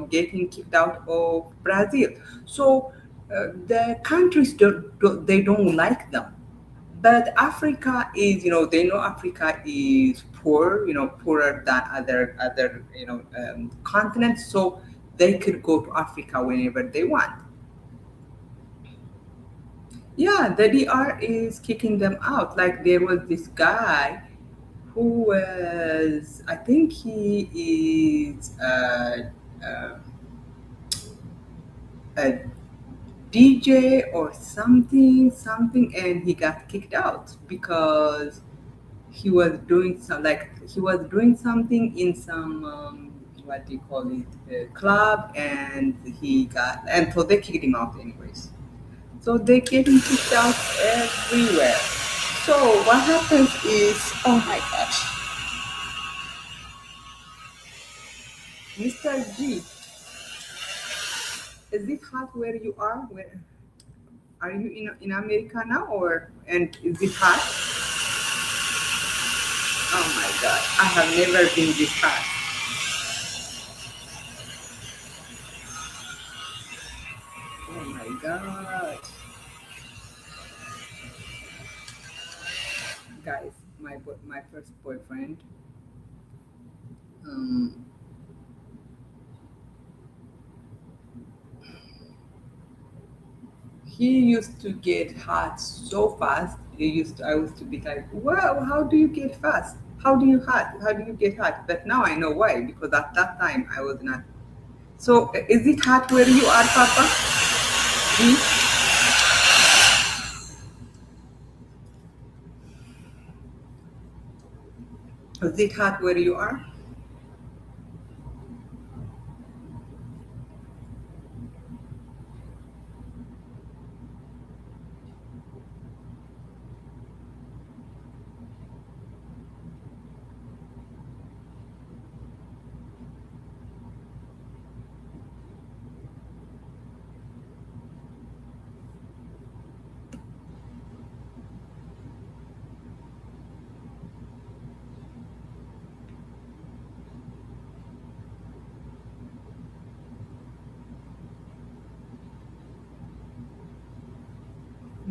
getting kicked out of Brazil. So the countries they don't like them, but Africa is, they know Africa is poor, poorer than other continents, so they could go to Africa whenever they want. Yeah, the DR is kicking them out. Like there was this guy who was, I think he is a DJ or something, and he got kicked out because he was doing something in some what do you call it, club, and he got, and so they kicked him out anyways. So they get him kicked out everywhere. So what happens is, oh my gosh, Mr. G, is it hot where you are? Where are you, in America now, or and is it hot? Oh my god, I have never been this hot. Oh my god. Guys, my first boyfriend, um, he used to get hot so fast. I used to be like, wow, how do you get fast? How do you hot? How do you get hot? But now I know why, because at that time I was not. So is it hot where you are, Papa? G? Is it hot where you are?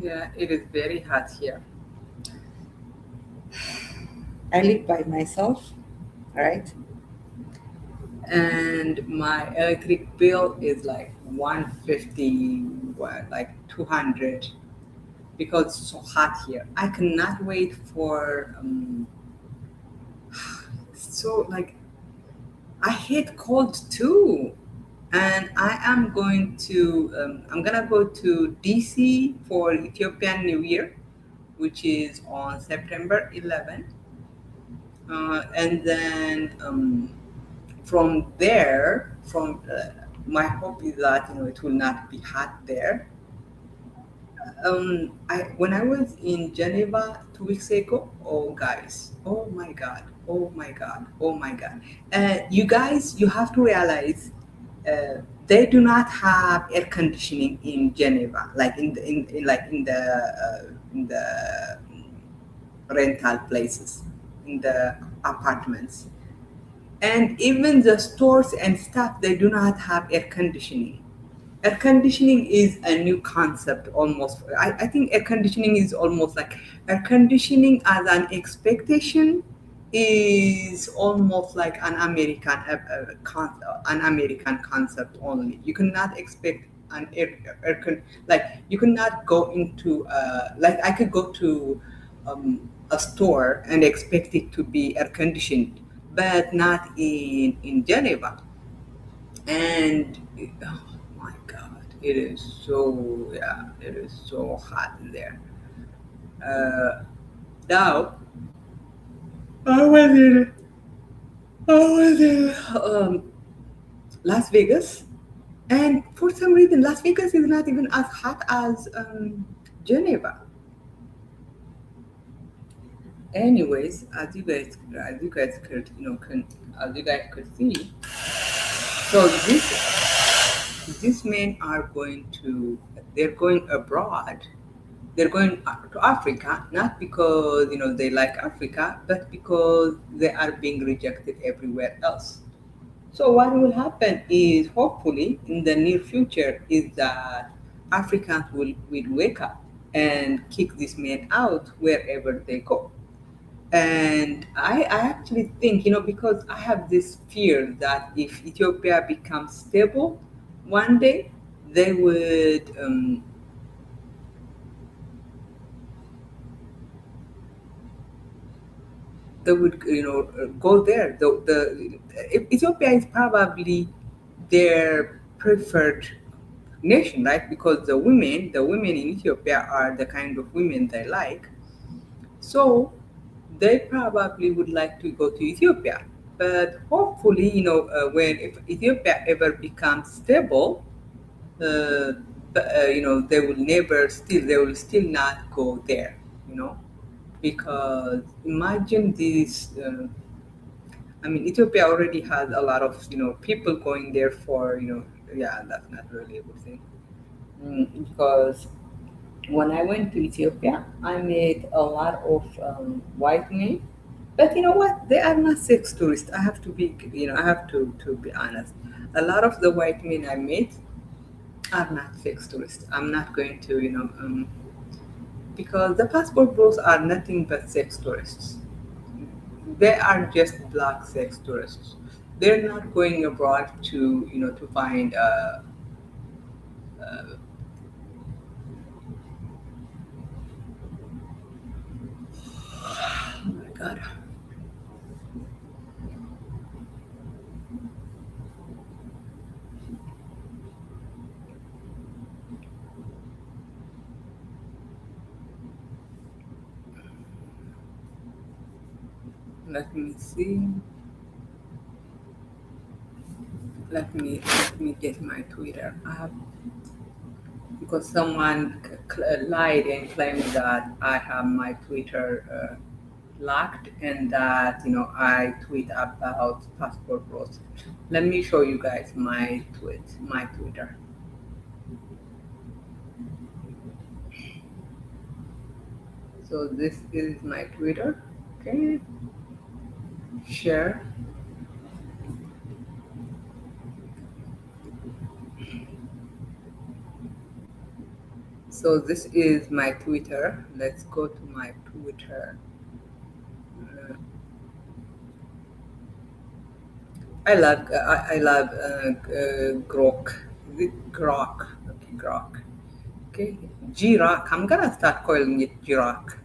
Yeah, it is very hot here. I live by myself, right? And my electric bill is like 150, what, like 200 because it's so hot here. I cannot wait for so like I hate cold too. And I am going to I'm gonna go to DC for Ethiopian New Year, which is on September 11th. And then from there, from my hope is that it will not be hot there. When I was in Geneva 2 weeks ago, oh guys, oh my god, oh my god, oh my god, you guys, you have to realize they do not have air conditioning in Geneva, like in the rental places, in the apartments. And even the stores and stuff, they do not have air conditioning. Air conditioning is a new concept almost. I think air conditioning is almost like air conditioning as an expectation is almost like an American concept only. You cannot expect an like you cannot go into like I could go to a store and expect it to be air conditioned, but not in Geneva. And oh my god, it is so, yeah, it is so hot in there. uh Now I was in Las Vegas, and for some reason Las Vegas is not even as hot as Geneva. Anyways, as you guys could can as you guys could see, so these men are going to, they're going abroad. They're going to Africa not because they like Africa, but because they are being rejected everywhere else. So what will happen is, hopefully in the near future, is that Africans will wake up and kick these men out wherever they go. And I actually think, because I have this fear that if Ethiopia becomes stable one day, they would go there. Ethiopia is probably their preferred nation, right? Because the women in Ethiopia are the kind of women they like. So they probably would like to go to Ethiopia. But hopefully, when if Ethiopia ever becomes stable, they will still not go there, because imagine this. I mean, Ethiopia already has a lot of people going there for yeah, that's not really a good thing. Because when I went to Ethiopia, I met a lot of white men, but you know what? They are not sex tourists. I have to be, I have to be honest. A lot of the white men I met are not sex tourists. I'm not going to, because the passport bros are nothing but sex tourists. They are just black sex tourists. They're not going abroad to, to find uh, oh my god. Let me see. Let me get my Twitter up, because someone lied and claimed that I have my Twitter locked, and that I tweet about passport bros. Let me show you guys my Twitter. So this is my Twitter. Okay, share. So this is my Twitter. Let's go to my Twitter. I love Grok. Is it Grok? Okay, Grok. Okay, G-Rock. I'm gonna start calling it G-Rock.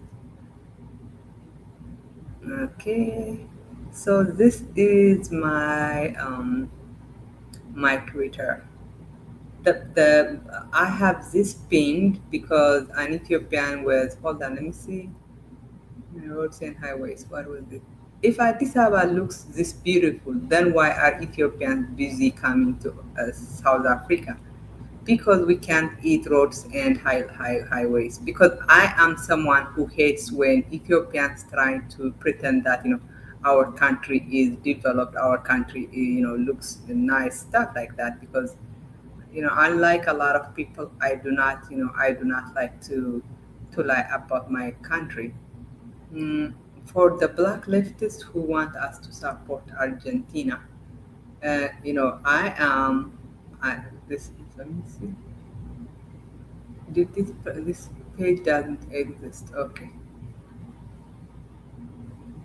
Okay, so this is my Twitter. The I have this pinned because an Ethiopian was, hold on, let me see. Roads and highways. What was it? If Addis Ababa looks this beautiful, then why are Ethiopians busy coming to South Africa? Because we can't eat roads and highways. Because I am someone who hates when Ethiopians trying to pretend that our country is developed, our country looks nice, stuff like that. Because unlike a lot of people, I do not like to lie about my country. Mm, for the black leftists who want us to support Argentina, I am. This let me see. Did this page doesn't exist? Okay,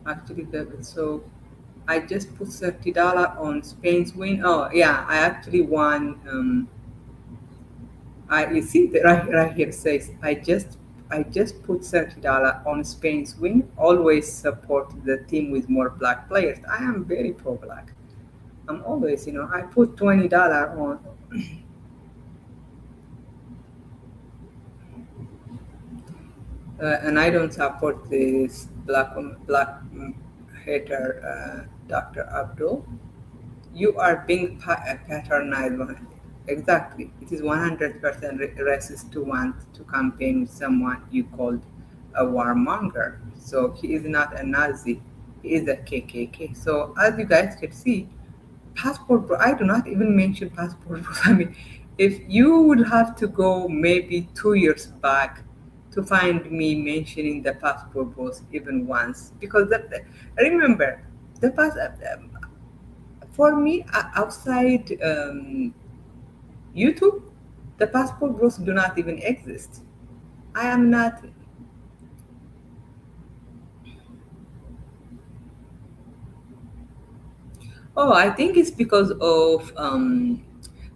actually, so I just put $30 on Spain's win. Oh yeah, I actually won. You see that right here says I just put $30 on Spain's win. Always support the team with more black players. I am very pro black. I'm always, I put $20 on, and I don't support this black hater, Dr. Abdul. You are being patronized. Exactly. It is 100% racist to want to campaign with someone you called a warmonger. So he is not a Nazi. He is a KKK. So as you guys can see, passport bro, I do not even mention passport bros. I mean, if you would have to go maybe 2 years back to find me mentioning the passport bros even once, because remember the past for me outside YouTube, the passport bros do not even exist. I am not. Oh, I think it's because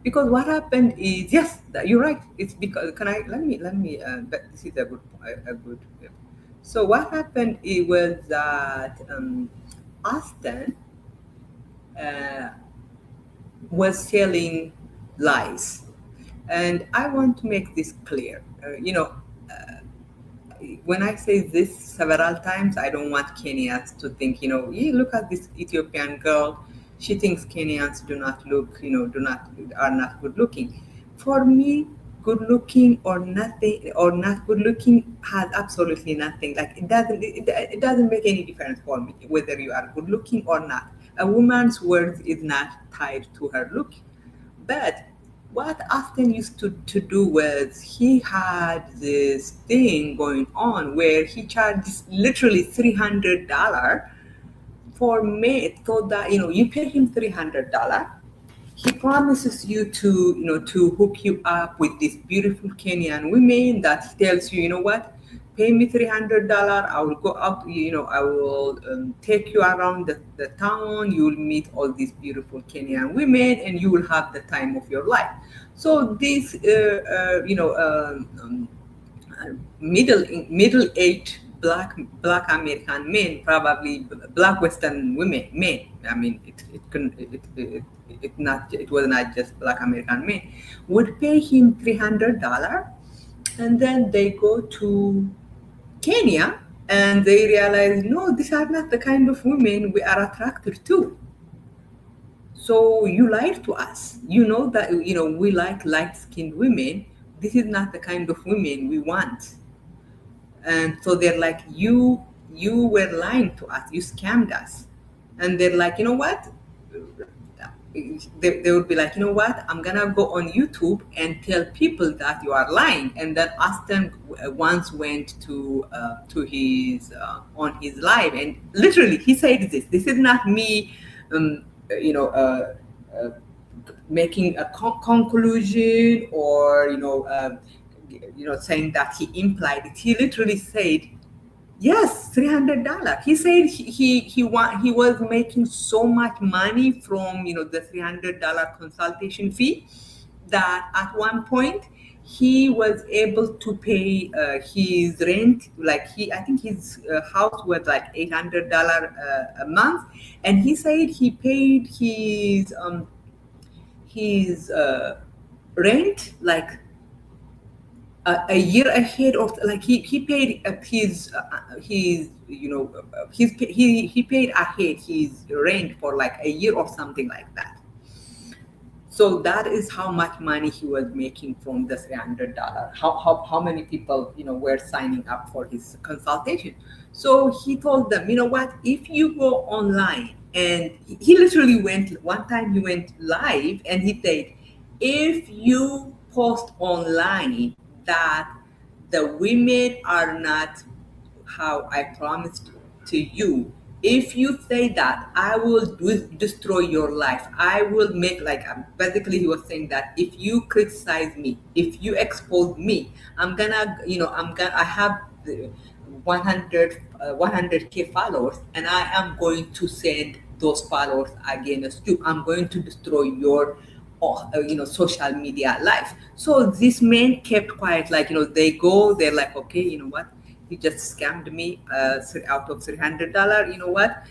what happened is, yes, you're right. It's because, can I let me but this is a good a good. So what happened, it was that Austin uh, was selling lies, and I want to make this clear. When I say this several times, I don't want Kenyans to think, look at this Ethiopian girl. She thinks Kenyans do not look, are not good looking. For me, good looking or nothing, or not good looking, has absolutely nothing. Like it doesn't make any difference for me whether you are good looking or not. A woman's worth is not tied to her look. But what Austin used to do was, he had this thing going on where he charges literally $300 for maid, so that you pay him $300. He promises you to hook you up with these beautiful Kenyan women, that he tells you, what, pay me $300, I will go out, I will take you around the town, you will meet all these beautiful Kenyan women, and you will have the time of your life. So these middle-aged black American men, probably black Western women men. I mean, it was not just black American men, would pay him $300, and then they go to Kenya and they realize, no, these are not the kind of women we are attracted to. So you lied to us. You know that we like light-skinned women. This is not the kind of women we want. And so they're like, you were lying to us, you scammed us. And they're like, you know what, they would be like, you know what, I'm gonna go on YouTube and tell people that you are lying. And then Austin once went to his on his live, and literally he said this is not me you know uh, uh, making a conclusion, or saying that he implied it. He literally said, yes, $300. He said he was making so much money from the $300 consultation fee that at one point he was able to pay his rent. Like I think his house was like $800 a month, and he said he paid his rent like a year ahead of, like he paid he paid ahead his rent for like a year or something like that. So that is how much money he was making from the $300. How many people were signing up for his consultation? So he told them, you know what? If you go online, and he literally went one time, he went live and he said, if you post online that the women are not how I promised to you, if you say that, I will destroy your life. I will make basically he was saying that if you criticize me, if you expose me, I have 100k followers, and I am going to send those followers against you. I'm going to destroy your social media life. So this man kept quiet. They're like, okay, you know what, he just scammed me out of $300. You know what,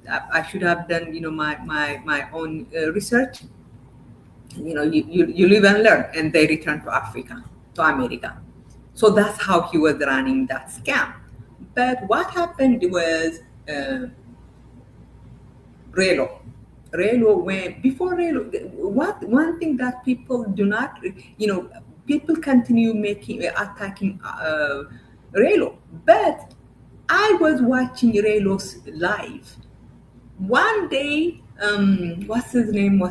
I should have done my own research. You live and learn. And they returned to America. So that's how he was running that scam. But what happened was Relo. Before Relo, one thing that people do not, people continue attacking Relo. But I was watching Relo's live. One day, what's his name? Oh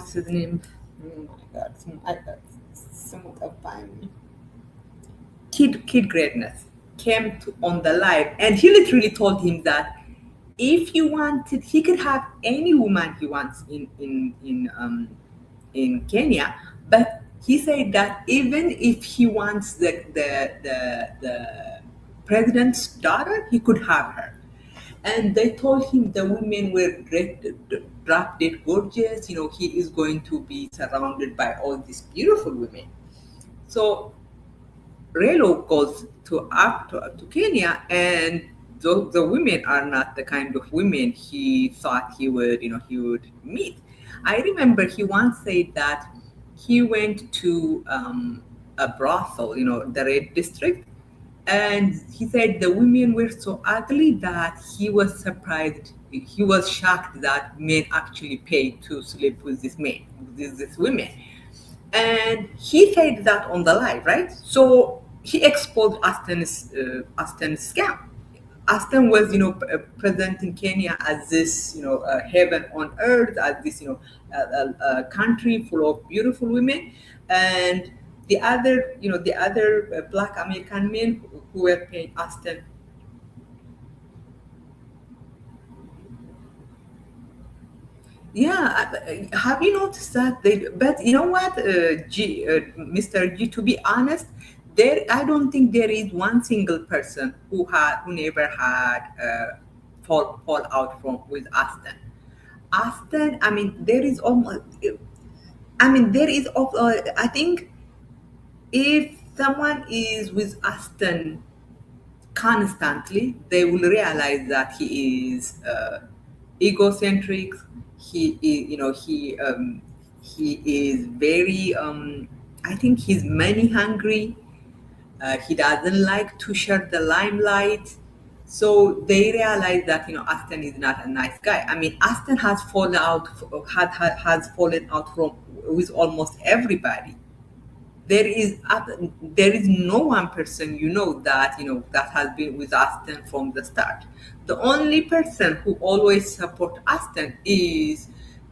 my God, I got somewhat of time. Kid Greatness came on the live, and he literally told him that if you wanted, he could have any woman he wants in Kenya, but he said that even if he wants the president's daughter, he could have her. And they told him the women were drop dead gorgeous. He is going to be surrounded by all these beautiful women. So Relo goes to Kenya, and the women are not the kind of women he thought he would meet. I remember he once said that he went to a brothel, the Red District, and he said the women were so ugly that he was surprised. He was shocked that men actually paid to sleep with these women. And he said that on the live, right? So he exposed Aston's scam. Aston was, presenting Kenya as this, heaven on earth, as this, a country full of beautiful women, and the other Black American men who were paying Aston. Yeah, have you noticed that? But you know what, Mr. G, to be honest, I don't think there is one single person who never had fall out with Aston. Aston, I mean, there is almost, I think if someone is with Aston constantly, they will realize that he is egocentric. He is, he is very. I think he's money hungry. He doesn't like to share the limelight. So they realize that Aston is not a nice guy. I mean, Aston has fallen out from with almost everybody. There is no one person that has been with Aston from the start. The only person who always support Aston is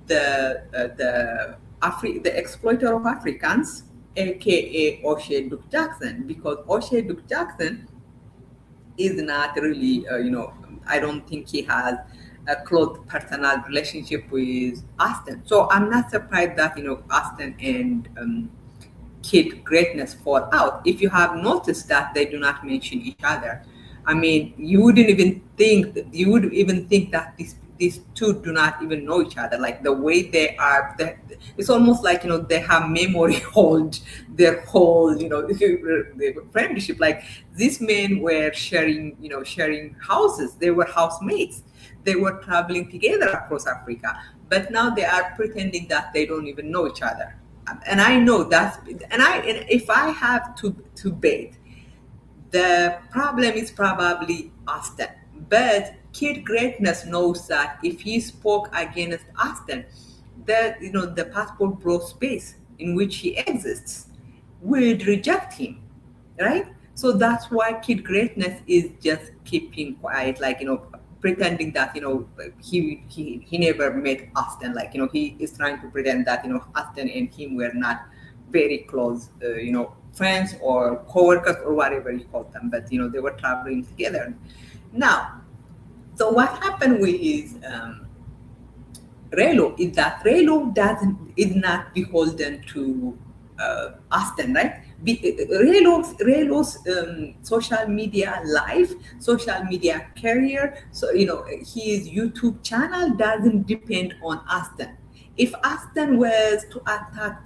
the exploiter of Africans, aka O'Shea Duke Jackson, because O'Shea Duke Jackson is not really I don't think he has a close personal relationship with Aston. So I'm not surprised that Aston and Kid Greatness fall out. If you have noticed that they do not mention each other, I mean, you would even think that these two do not even know each other. Like the way it's almost like they have memory hold their whole their friendship. Like these men were sharing houses. They were housemates. They were traveling together across Africa, but now they are pretending that they don't even know each other. And I know and if I have to bet, the problem is probably Austin. But Kid Greatness knows that if he spoke against Austin, that the passport bro space in which he exists would reject him, right? So that's why Kid Greatness is just keeping quiet, like pretending that he never met Austin. Like he is trying to pretend that Austin and him were not very close, friends or co-workers or whatever you call them, but they were traveling together. Now, so what happened with Relo is that Relo is not beholden to Austin, right? Relo's social media life, social media career, so his YouTube channel doesn't depend on Austin. If Austin was to attack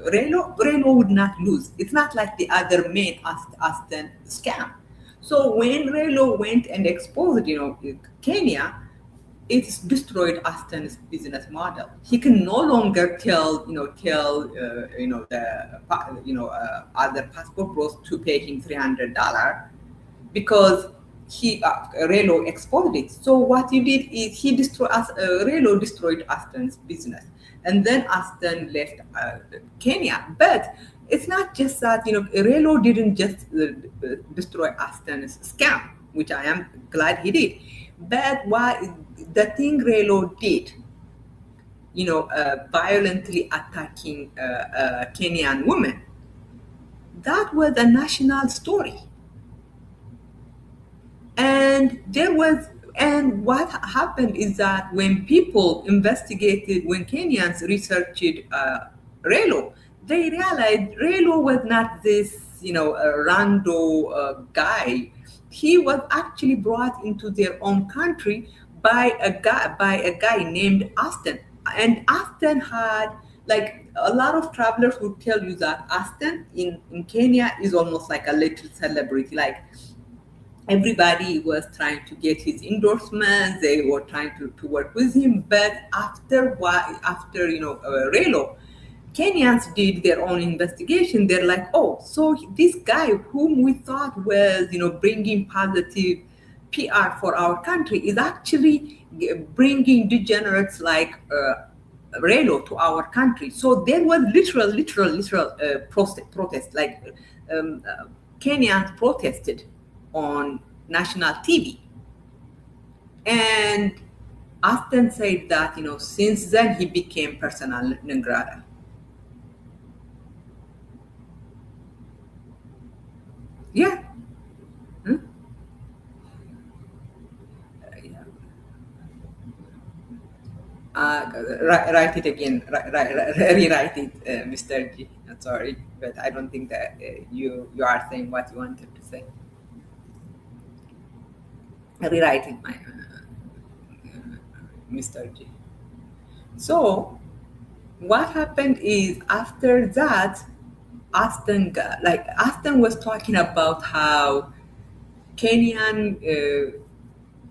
Relo would not lose. It's not like the other men Austin scam. So when Relo went and exposed, Kenya, it's destroyed Austin's business model. He can no longer tell the other passport bros to pay him $300 because Relo exposed it. So what he did is Relo destroyed Austin's business, and then Austin left Kenya. But it's not just that Relo didn't just destroy Austin's scam, which I am glad he did. But the thing Relo did, violently attacking Kenyan women, that was a national story. And what happened is that when people investigated, when Kenyans researched Relo, they realized Relo was not this, rando guy. He was actually brought into their own country by a guy named Austin. And Austin had, like, a lot of travelers would tell you that Austin in Kenya is almost like a little celebrity. Like, everybody was trying to get his endorsements. They were trying to work with him. But after Relo, Kenyans did their own investigation. They're like, oh, so this guy whom we thought was, bringing positive PR for our country is actually bringing degenerates like Relo to our country. So there was literal protest. Like Kenyans protested on national TV. And Austin said that, since then he became persona non grata. Yeah. Write it again. Rewrite it, Mr. G. I'm sorry, but I don't think that you are saying what you wanted to say. Rewrite it, my Mr. G. So what happened is, after that, Austin was talking about how Kenyan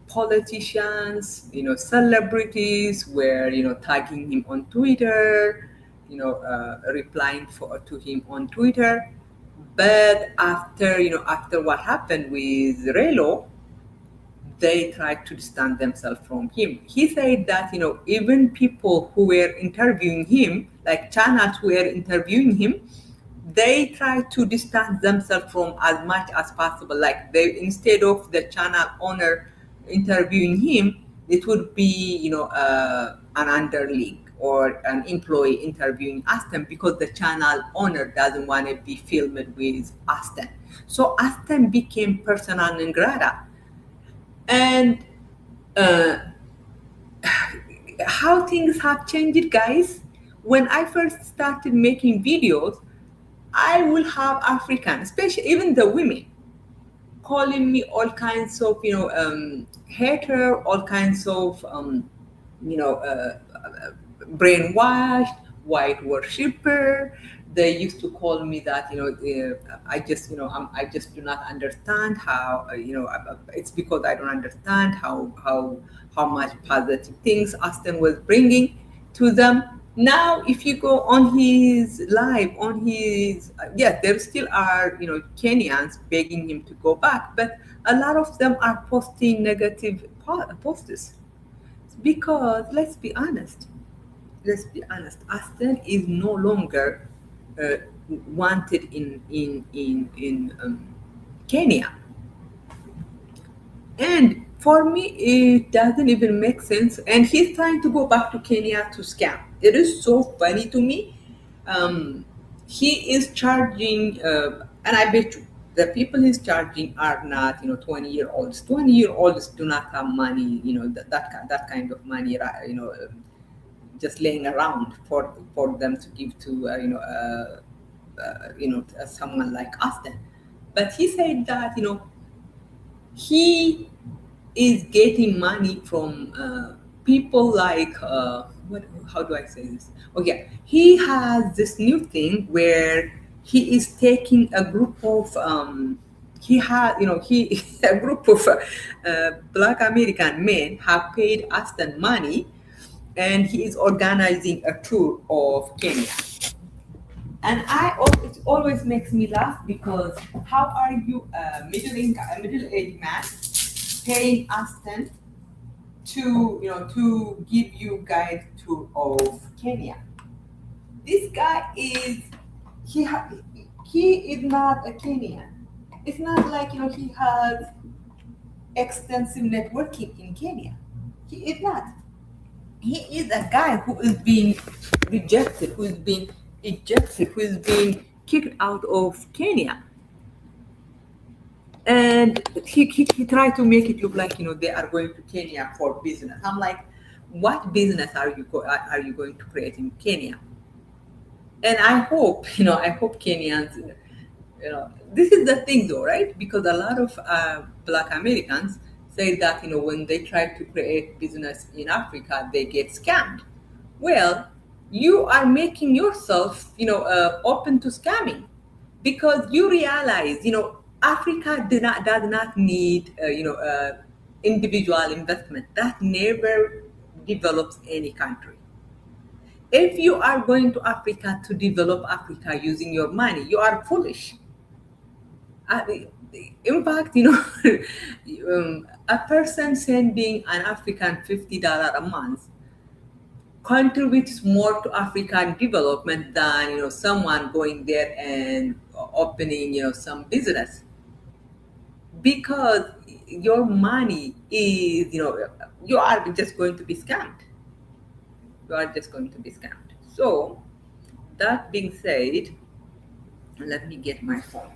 politicians, celebrities were, tagging him on Twitter, replying to him on Twitter. But after what happened with Relo, they tried to distance themselves from him. He said that, even people who were interviewing him, like channels who were interviewing him, they tried to distance themselves from as much as possible. Like, instead of the channel owner interviewing him, it would be, an underling or an employee interviewing Austin, because the channel owner doesn't want to be filmed with Austin. So Austin became persona non grata. And how things have changed, guys. When I first started making videos, I will have Africans, especially even the women, calling me all kinds of, hater, all kinds of, you know, brainwashed, white worshipper. They used to call me that, I just, I just do not understand how, it's because I don't understand how much positive things Austin was bringing to them. Now, if you go on his live, on his, yes, there still are, Kenyans begging him to go back, but a lot of them are posting negative posts because let's be honest, Aston is no longer uh, wanted in Kenya. And for me, it doesn't even make sense. And he's trying to go back to Kenya to scam. It is so funny to me. He is charging, and I bet you the people he's charging are not, 20-year-olds. 20-year-olds do not have money, that kind of money, just laying around for them to give to, someone like Austin. But he said that, he is getting money from people like what? How do I say this? Oh yeah, he has this new thing where he is taking a group of he had he a group of Black American men have paid Aston money, and he is organizing a tour of Kenya. And it always makes me laugh because how are you a middle-aged man paying Aston to give you guide tour of Kenya? This guy is he is not a Kenyan. It's not like he has extensive networking in Kenya. He is not. He is a guy who is being rejected, who is being ejected, who is being kicked out of Kenya. And he tried to make it look like they are going to Kenya for business. I'm like, what business are you going to create in Kenya? And I hope Kenyans, this is the thing though, right? Because a lot of Black Americans say that when they try to create business in Africa, they get scammed. Well, you are making yourself open to scamming because you realize Africa does not need individual investment. That never develops any country. If you are going to Africa to develop Africa using your money, you are foolish. I- in fact, a person sending an African $50 a month contributes more to African development than someone going there and opening some business, because your money is you are just going to be scammed. You are just going to be scammed. So that being said, let me get my phone.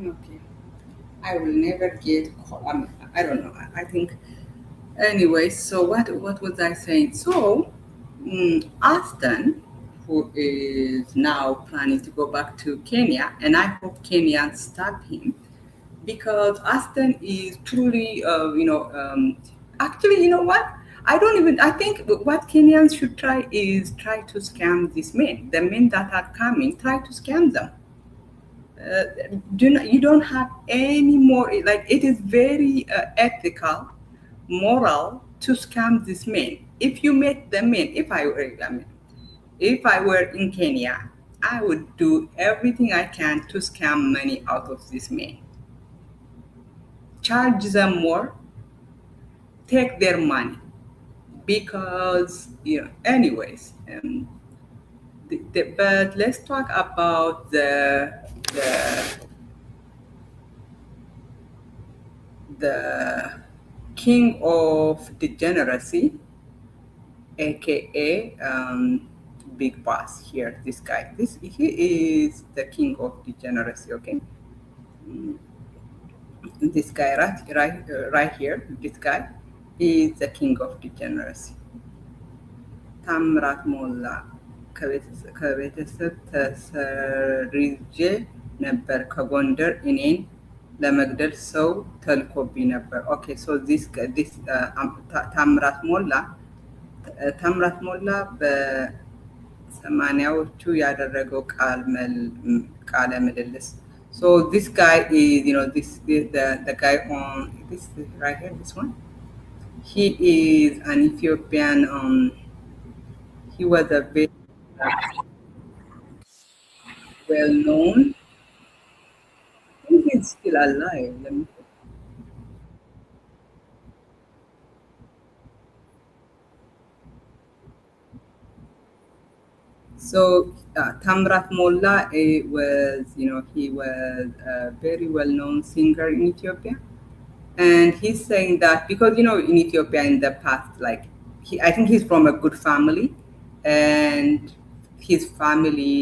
Okay. I will never get. I don't know. I think. Anyway, so what was I saying? So, Aston, who is now planning to go back to Kenya, and I hope Kenyans stop him because Aston is truly, actually, you know what? I don't even. I think what Kenyans should try is try to scam these men. The men that are coming, try to scam them. uh, you don't have any more, like it is very ethical, moral to scam these men. If you met the men, if I were in Kenya, I would do everything I can to scam money out of these men, charge them more, take their money, because anyways. But let's talk about the the king of degeneracy, aka Big Boss here. This guy, he is the king of degeneracy. Okay, this guy right here. This guy is the king of degeneracy. ታምራት ሞላ ከቤተሰብ ተሰርዤ ነበር ከጎንደር እኔን ለመግደል ሰው ተልኮብኝ ነበር። ኦኬ ሶ ዲስ ታምራት ሞላ በሰማንያዎቹ ያደረገው ቃለ ምልልስ. So this guy is, the guy on this right here, this one. He is an Ethiopian. He was a very well known. I think he's still alive. Let me. So Tamrat Molla was, he was a very well-known singer in Ethiopia, and he's saying that because in Ethiopia in the past, like I think he's from a good family, and his family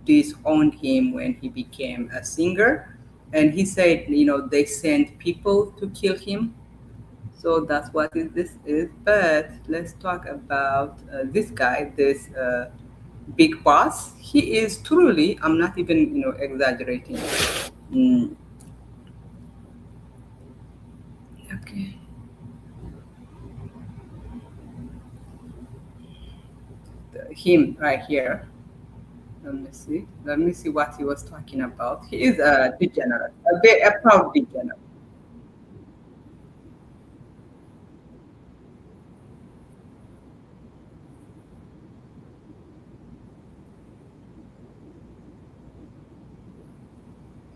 disowned him when he became a singer, and he said they sent people to kill him. So that's what this is. But let's talk about this guy, this Big Boss. He is truly, I'm not even exaggerating. Mm, okay. Him right here. Let me see. Let me see what he was talking about. He is a degenerate, a proud degenerate.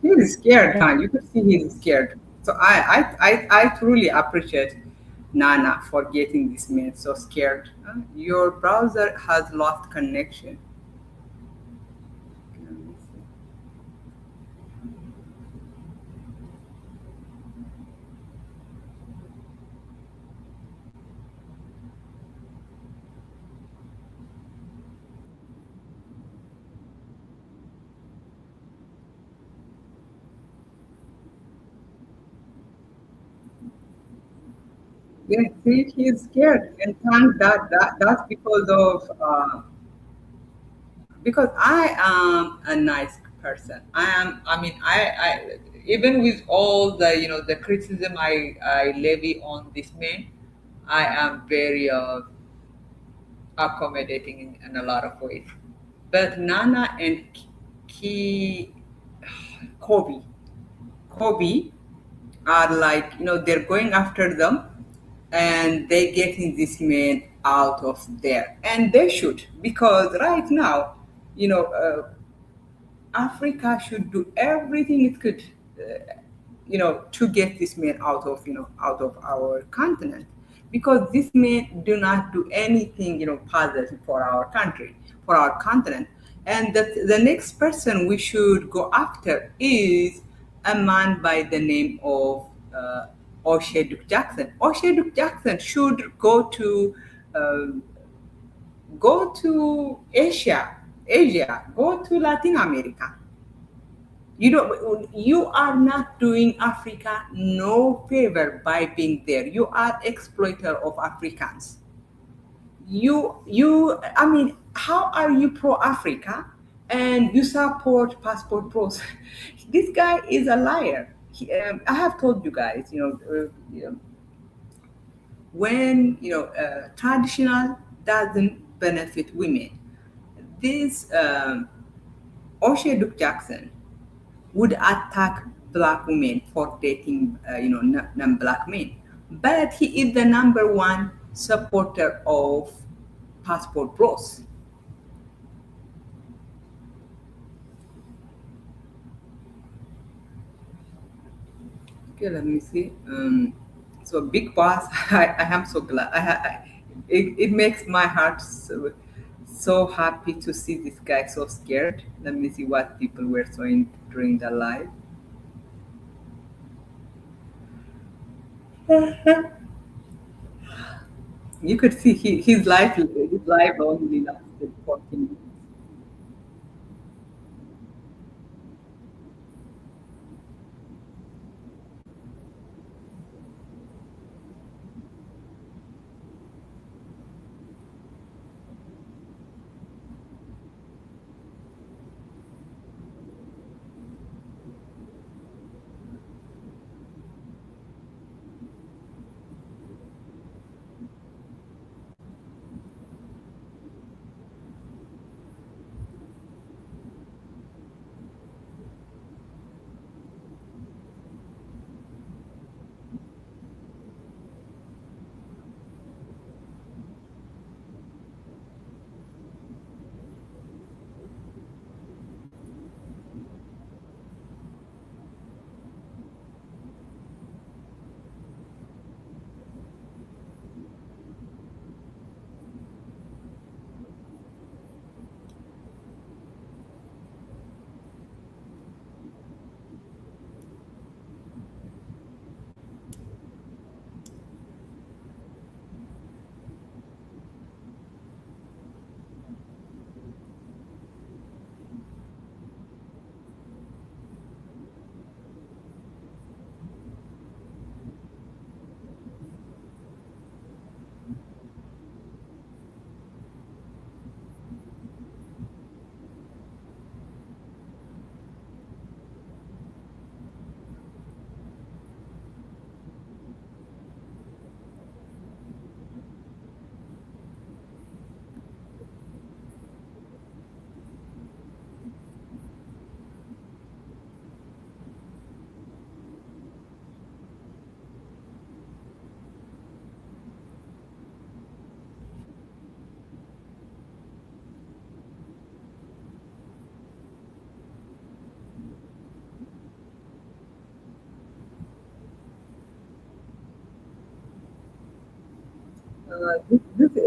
He is scared, huh? You could see he's scared. So I truly appreciate Nana for getting this man so scared. Your browser has lost connection. Let me see. Yeah, see, he's scared, and thank that's because I am a nice person. I mean, I even with all the the criticism I levy on this man, I am very accommodating in a lot of ways. But Nana and Ki Kobe, Kobe are like they're going after them, and they getting this man out of there, and they should, because right now you know uh, Africa should do everything it could, to get this man out of out of our continent, because this men do not do anything positive for our country, for our continent. And the next person we should go after is a man by the name of O'Shea Duke Jackson. O'Shea Duke Jackson should uh, go to Asia, go to Latin America. You are not doing Africa no favor by being there. You are exploiter of Africans. I mean, how are you pro Africa and you support passport pros? This guy is a liar. I have told you guys, when traditional doesn't benefit women, this O'Shea Duke Jackson would attack black women for dating, non-black men. But he is the number one supporter of passport bros. Okay, let me see. So Big Boss, I am so glad. It makes my heart so happy to see this guy so scared. Let me see what people were saying during the live. You could see his life only lasted 14 minutes.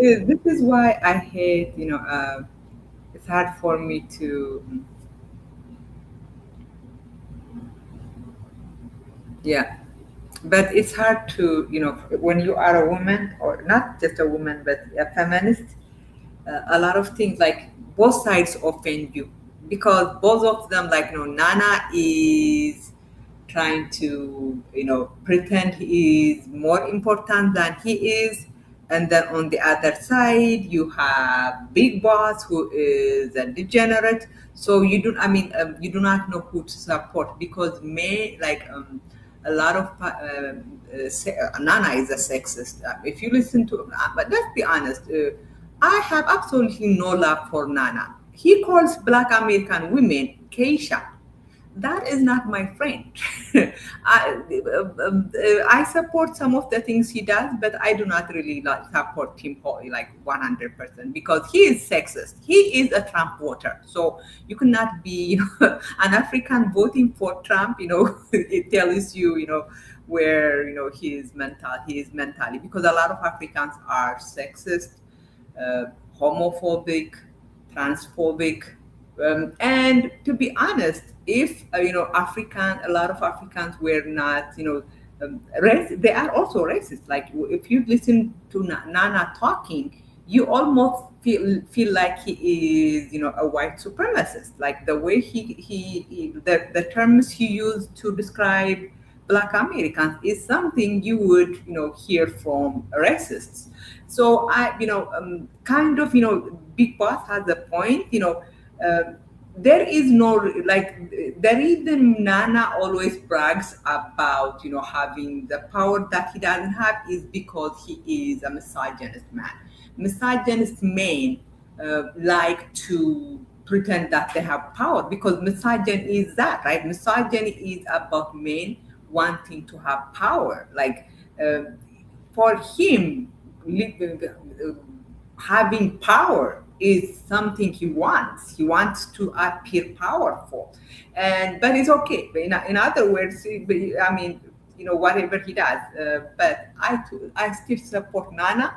This is why I hate. It's hard for me to. Yeah, but it's hard to when you are a woman, or not just a woman but a feminist. A lot of things, like, both sides offend you, because both of them, like, Nana is trying to pretend he is more important than he is, and then on the other side you have Big Boss, who is a degenerate. So you do not know who to support, because may like a lot of Nana is a sexist. If you listen to, but let's be honest, I have absolutely no love for Nana. He calls Black American women Keisha. That is not my friend. I support some of the things he does, but I do not really like support him like 100%, because he is sexist. He is a Trump voter, so you cannot be an African voting for Trump. It tells you where he is mentally, because a lot of Africans are sexist, homophobic, transphobic, and to be honest, if a lot of Africans were not, they are also racist. Like, if you listen to Nana talking, you almost feel like he is, a white supremacist. Like the way the terms he used to describe Black Americans is something you would, hear from racists. So kind of, Big Boss has a point. There is no, like, the reason Nana always brags about, having the power that he doesn't have is because he is a misogynist man. Misogynist men like to pretend that they have power, because misogyny is that, right? Misogyny is about men wanting to have power. Like, uh, for him, having power is something he wants. He wants to appear powerful, but it's okay. But in other words, I mean, whatever he does. But I still support Nana.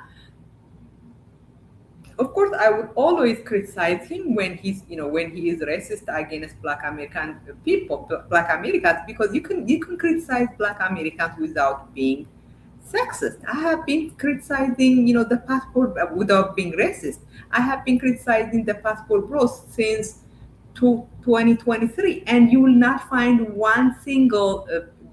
Of course, I would always criticize him when when he is racist against Black American people, Black Americans, because you can criticize Black Americans without being sexist. I have been criticizing, the passport without being racist. I have been criticizing the passport bros since 2023, and you will not find one single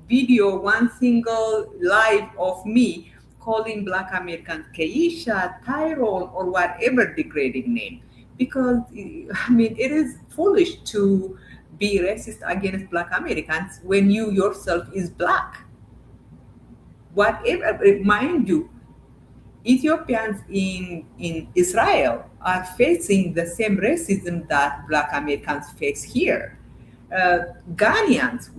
video, one single live of me calling Black Americans Keisha, Tyrone, or whatever degrading name. Because, I mean, it is foolish to be racist against Black Americans when you yourself is Black. Whatever, mind you, Ethiopians in Israel are facing the same racism that Black Americans face here. Ghanaians,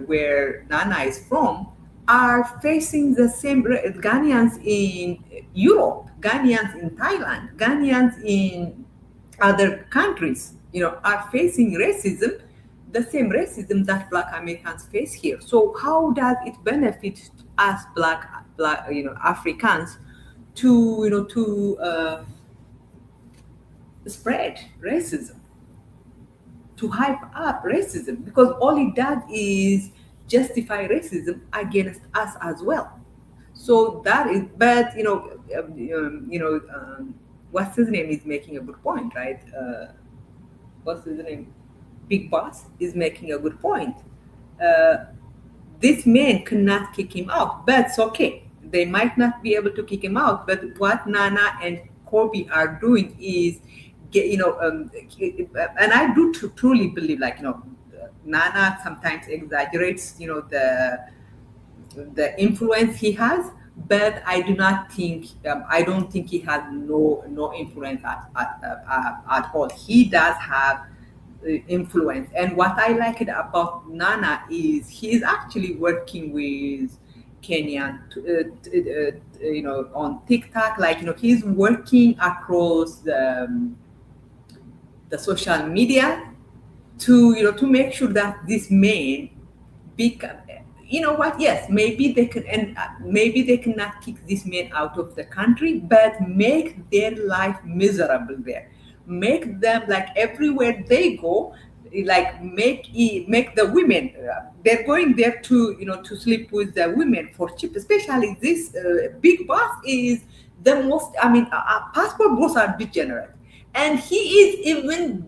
where Nana is from, are facing the same. Ghanaians in Europe, Ghanaians in Thailand, Ghanaians in other countries, are facing racism, the same racism that Black Americans face here. So how does it benefit us Black Africans to spread racism, to hype up racism? Because all it does is justify racism against us as well. So that is, but what's his name is making a good point, right? What's his name? Big Boss is making a good point. Uh, this man cannot kick him out, but it's okay. They might not be able to kick him out, but what Nana and Kobe are doing is, and I do truly believe, like, Nana sometimes exaggerates, the influence he has, but I don't think he has no influence at all. He does have influence, and what I like it about Nana is he is actually working with Kenyan on TikTok. Like, he's working across the social media to make sure that this man become, what, yes, maybe they can, and maybe they cannot kick this man out of the country, but make their life miserable there, make them, like, everywhere they go, like, make the women, they're going there to sleep with the women for cheap. Especially this Big Boss is the most, I mean, passport bros are degenerate, and he is even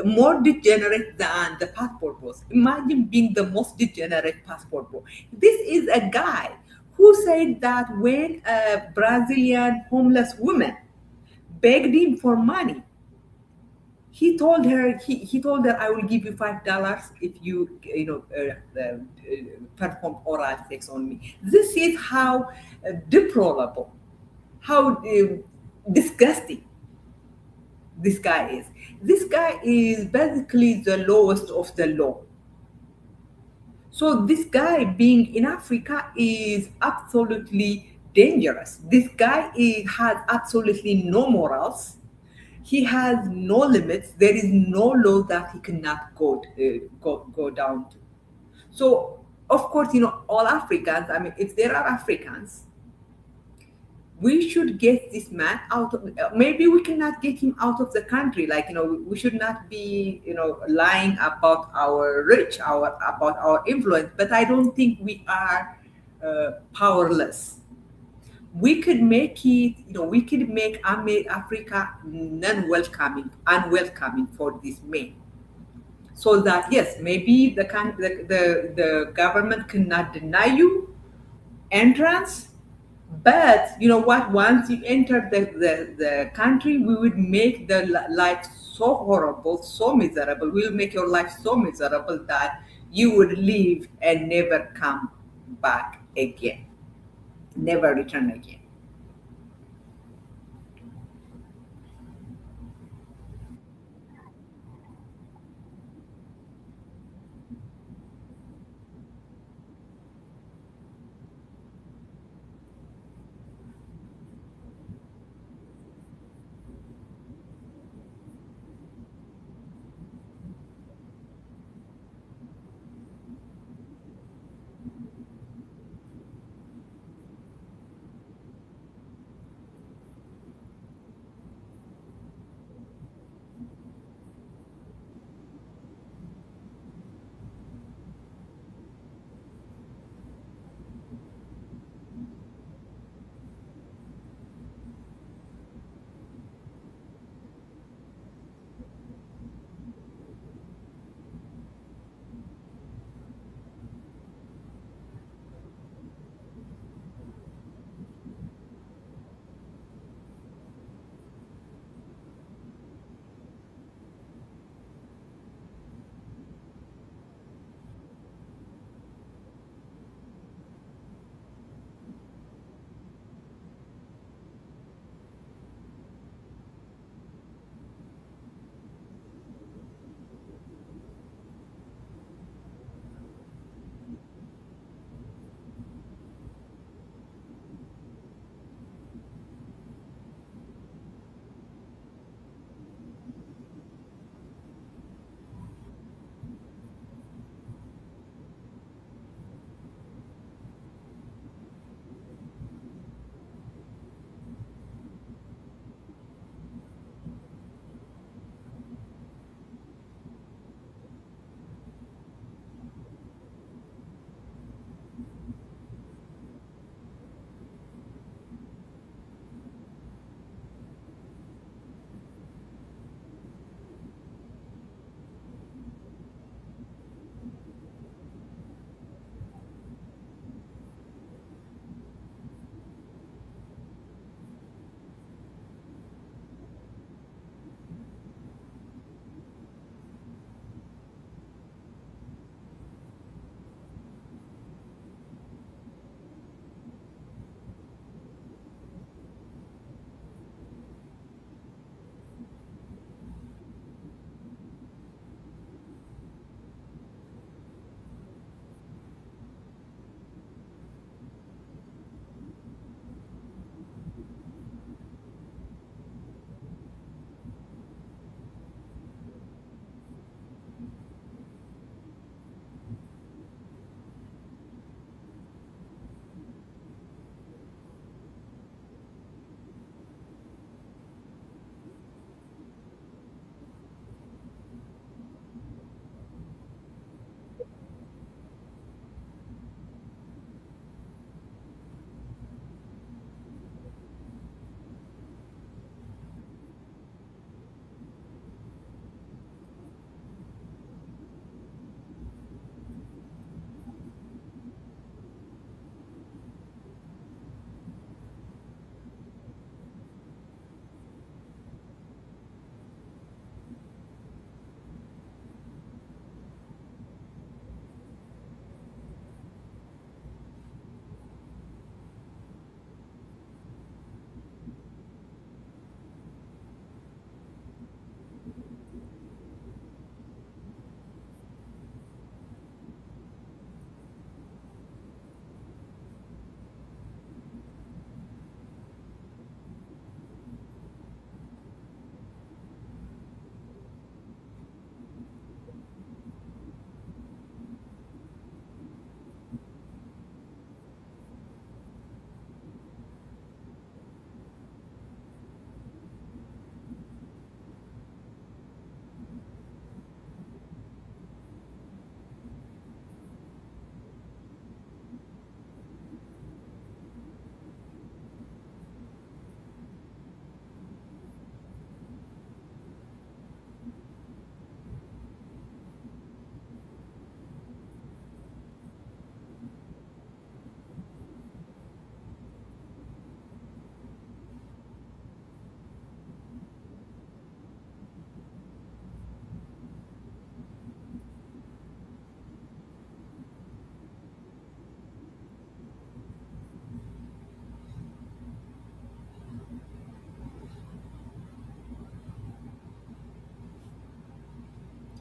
more degenerate than the passport bros. Imagine being the most degenerate passport bro. This is a guy who said that when a Brazilian homeless woman begged him for money, he told her, I will give you $5 if you perform oral sex on me. This is how deplorable, how disgusting this guy is. This guy is basically the lowest of the low. So this guy being in Africa is absolutely dangerous. This guy has absolutely no morals. He has no limits. There is no law that he cannot go down to. So, of course, all Africans, I mean, if there are Africans, we should get this man out of, maybe we cannot get him out of the country. Like, we should not be, lying about our reach, about our influence, but I don't think we are powerless. we could make it, we could make Africa non-welcoming, unwelcoming for these men. So that yes, maybe the government cannot deny you entrance, but you know what? Once you enter the country, we would make the life so horrible, so miserable. We'll make your life so miserable that you would leave and never come back again, never return again.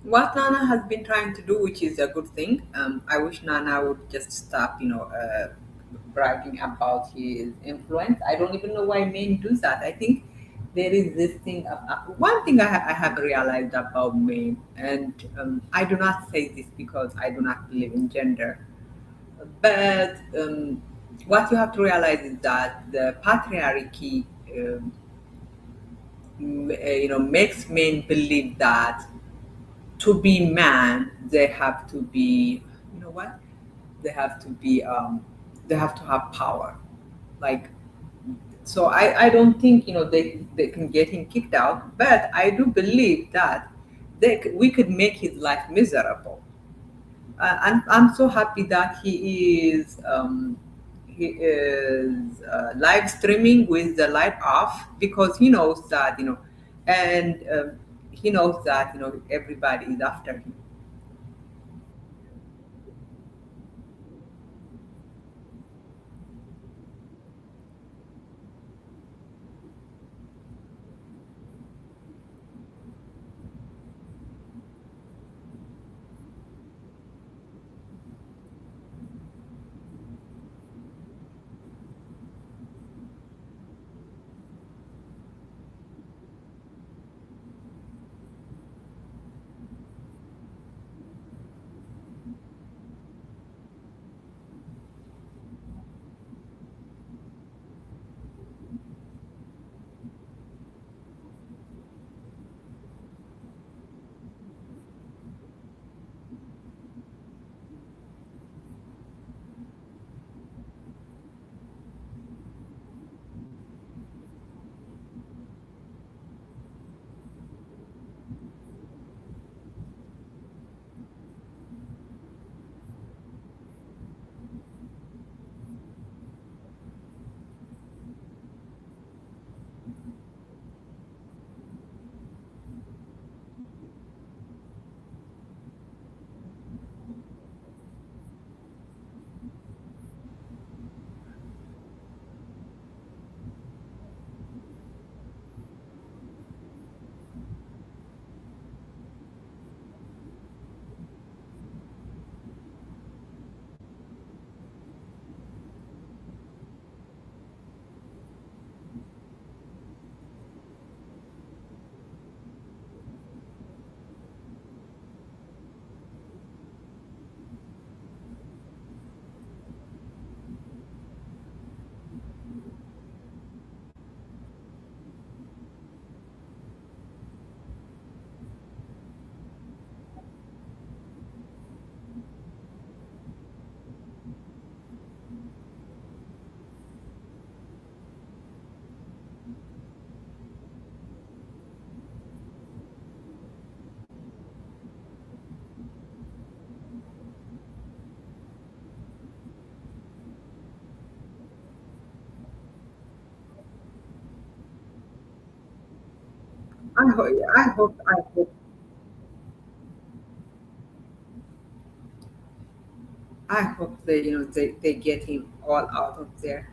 what Nana has been trying to do, which is a good thing. I wish Nana would just stop, bragging about his influence. I don't even know why men do that. I think there is this thing. One thing I have realized about men, and I do not say this because I do not believe in gender, but what you have to realize is that the patriarchy, makes men believe that to be man they have to be, you know what they have to be they have to have power, like, so I don't think they can get him kicked out, but I do believe that we could make his life miserable. I'm so happy that he is live streaming with the light off, because he knows that, and he knows that everybody is after him. I hope they get him all out of there.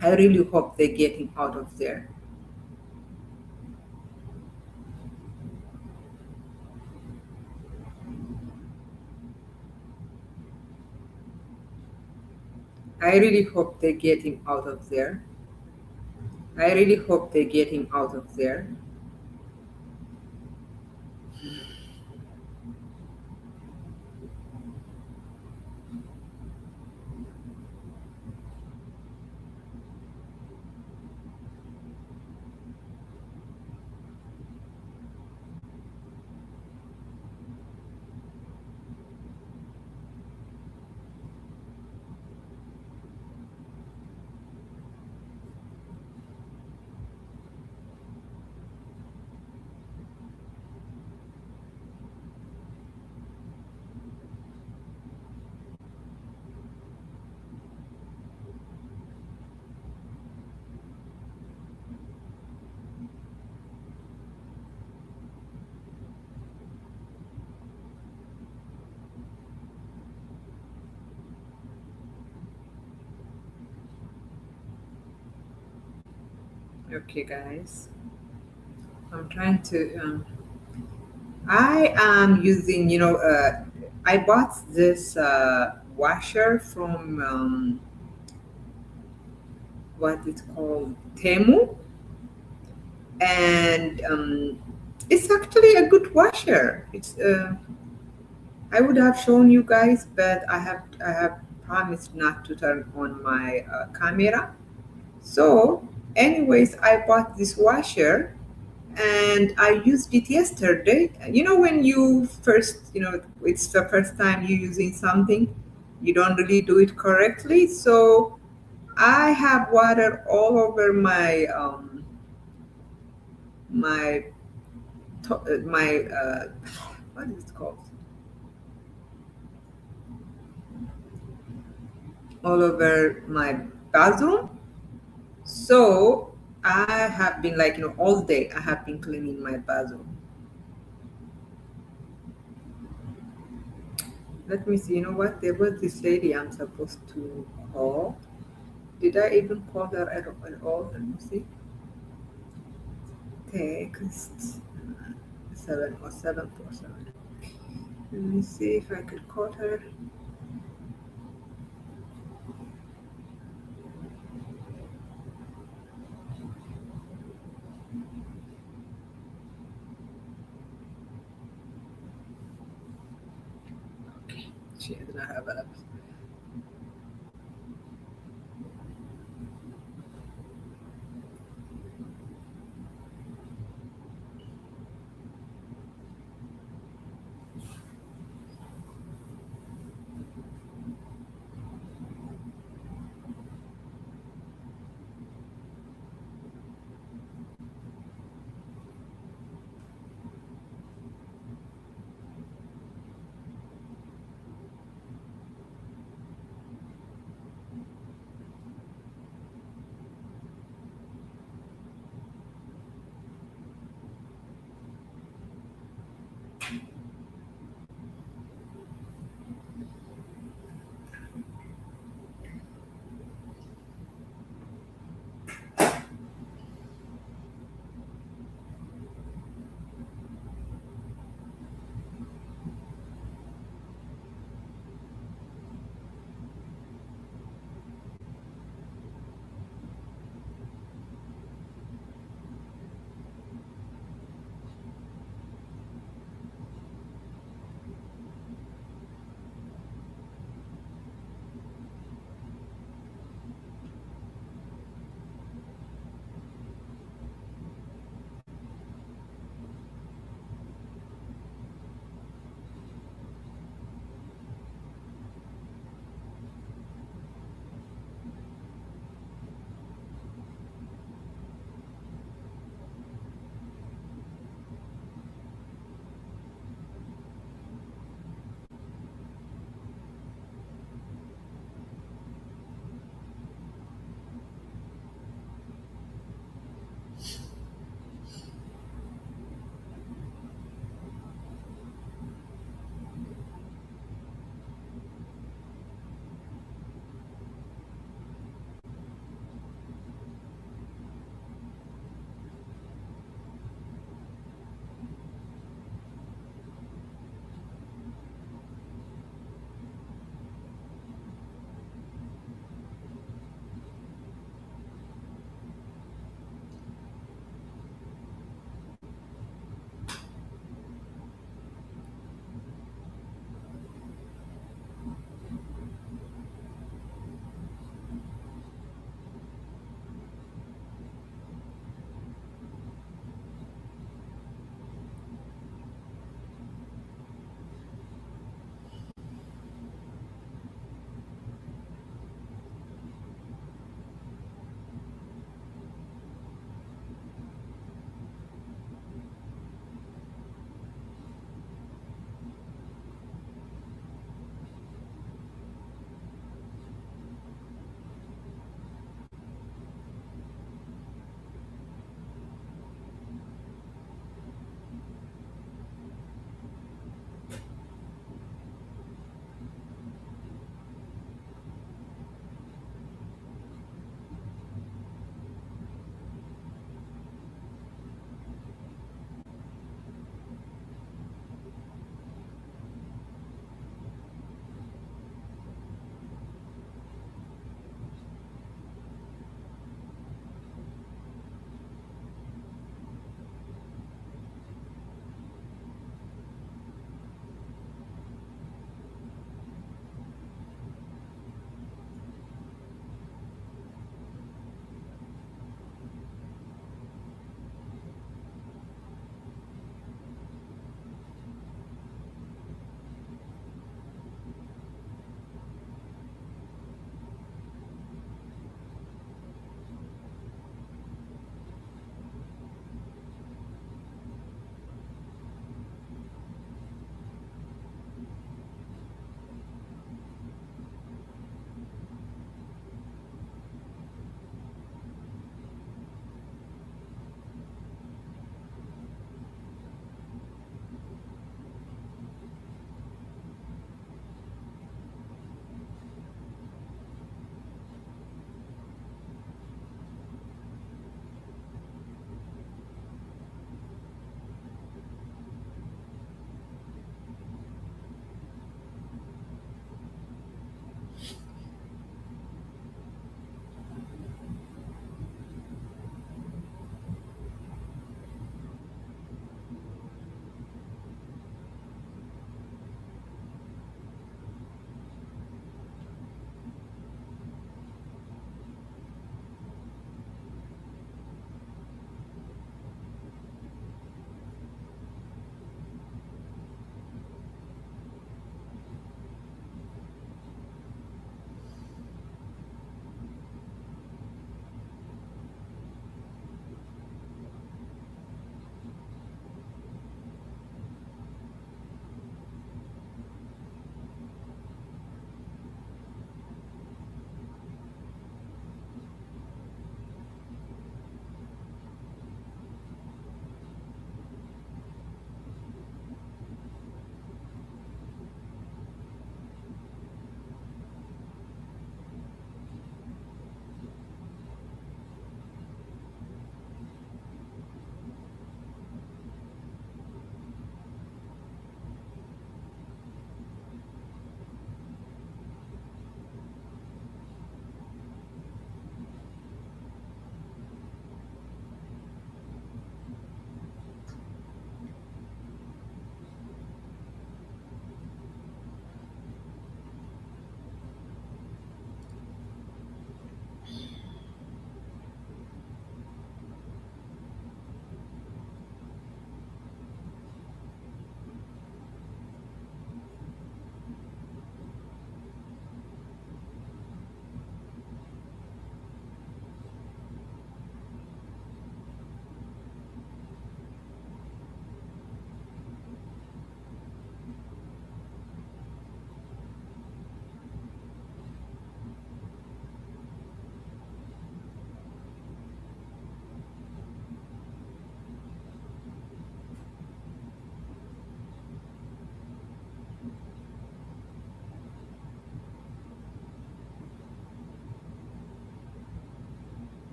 I really hope they get him out of there. I really hope they get him out of there. I really hope they get him out of there. Okay, guys. I'm trying to I am using, I bought this washer from what it's called, Temu, and it's actually a good washer. It's I would have shown you guys, but I have promised not to turn on my camera. So, anyways, I bought this washer and I used it yesterday. When you first, it's the first time you're using something, you don't really do it correctly. So I have water all over my my what is it called? All over my bathroom. So I have been like, all day I have been cleaning my bathroom. Let me see, you know what? There was this lady I'm supposed to call. Did I even call her at all? Let me see. Text 70747. Let me see if I could call her. She does not have a.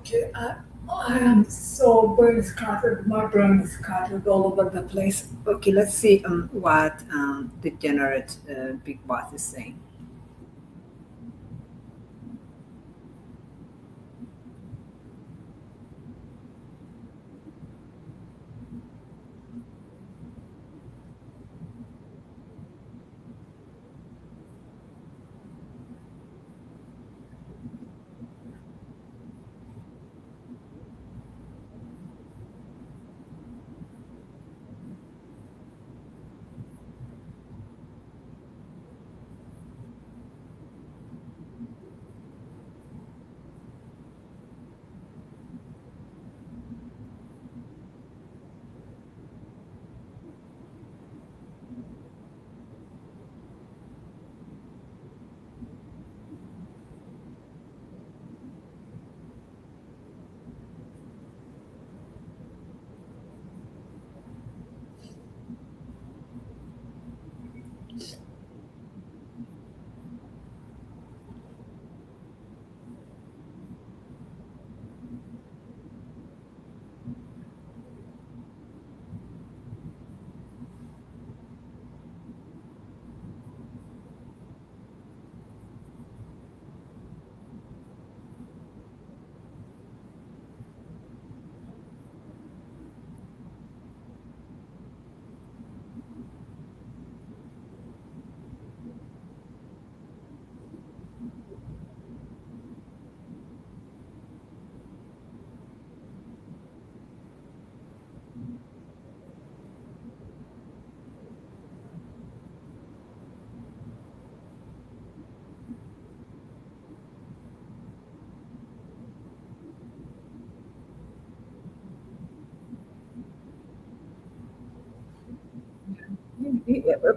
Okay, I am so brain scattered. My brain is scattered all over the place. Okay, let's see what degenerate Big Boss is saying.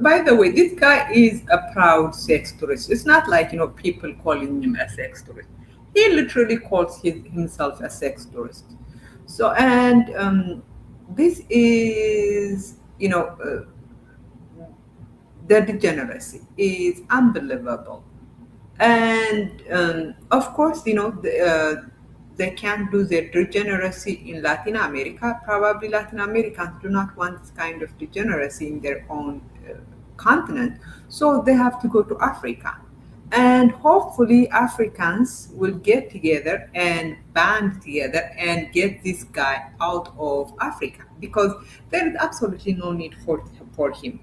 By the way, this guy is a proud sex tourist. It's not like, people calling him a sex tourist. He literally calls himself a sex tourist. So, and this is, the degeneracy is unbelievable. And of course, they can do their degeneracy in Latin America. Probably Latin Americans do not want this kind of degeneracy in their own continent, so they have to go to Africa. And hopefully, Africans will get together and band together and get this guy out of Africa, because there is absolutely no need for him.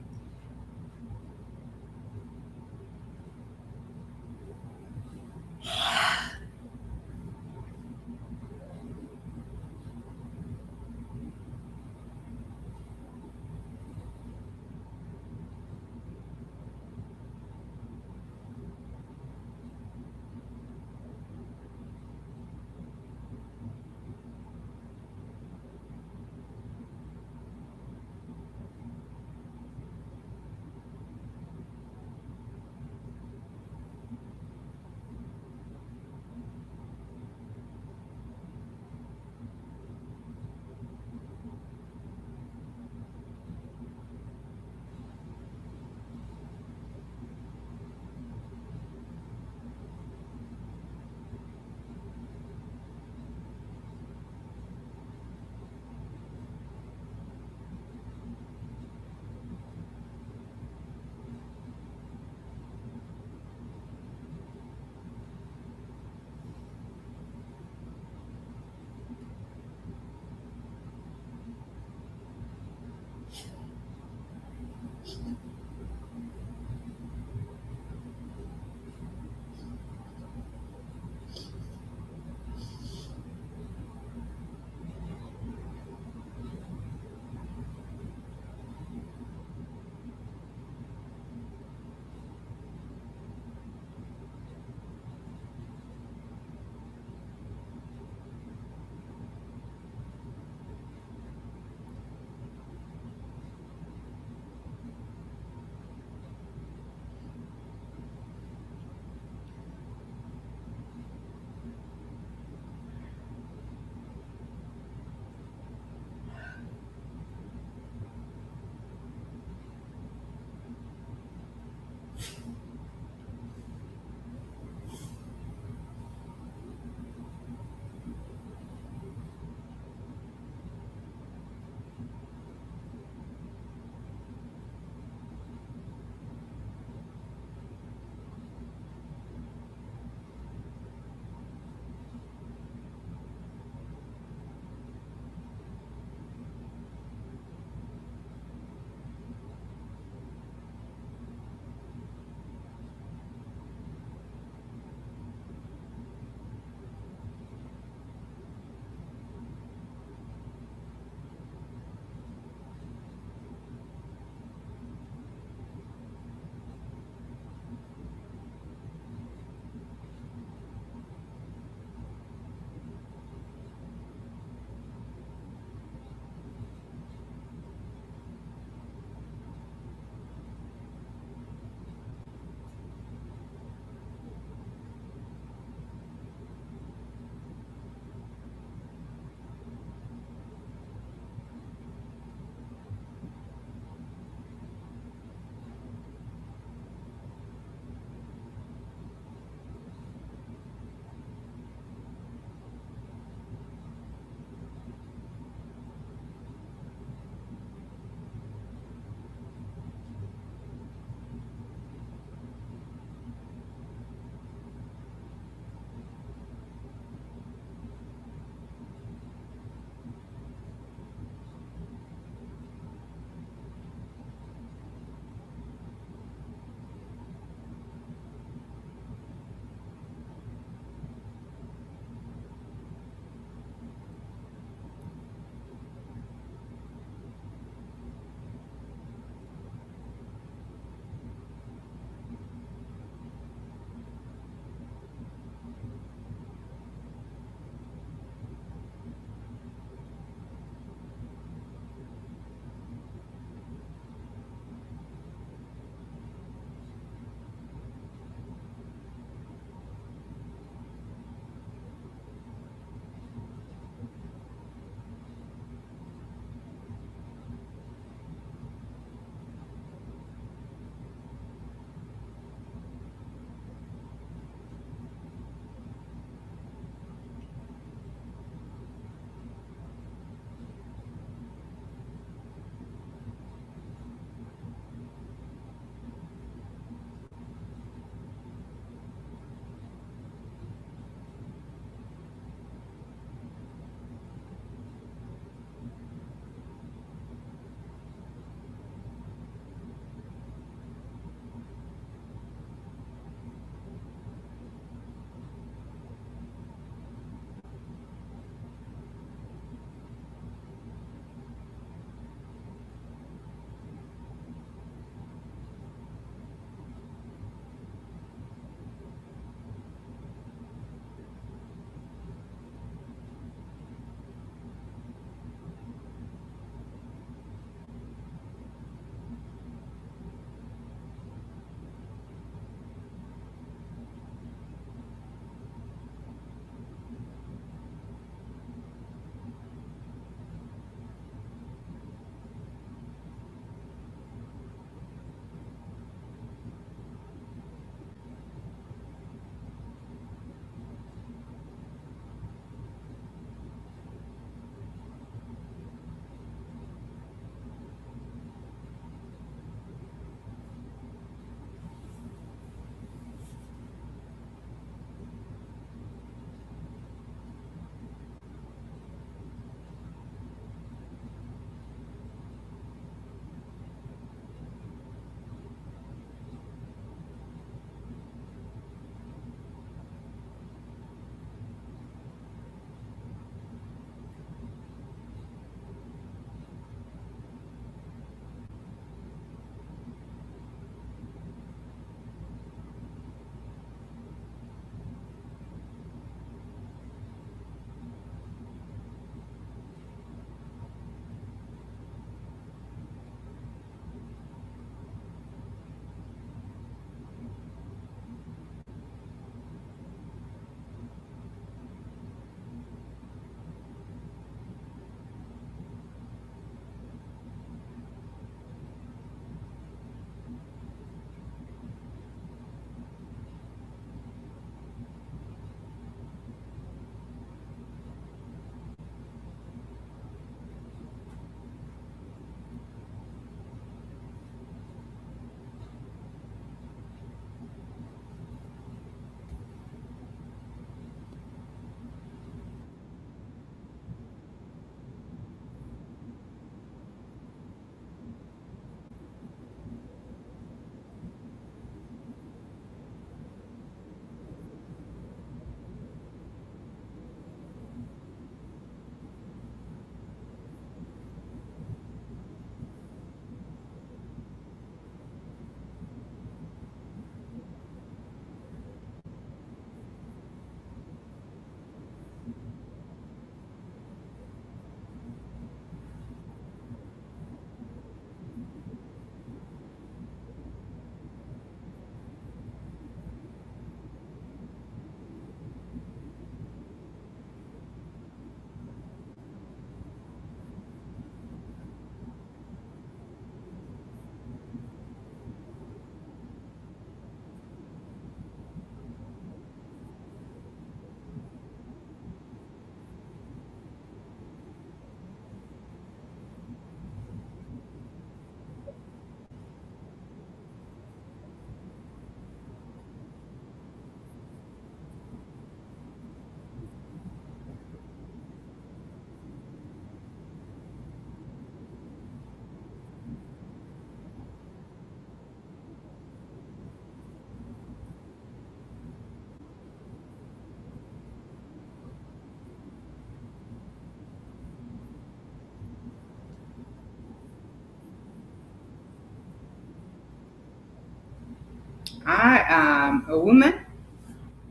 I am a woman.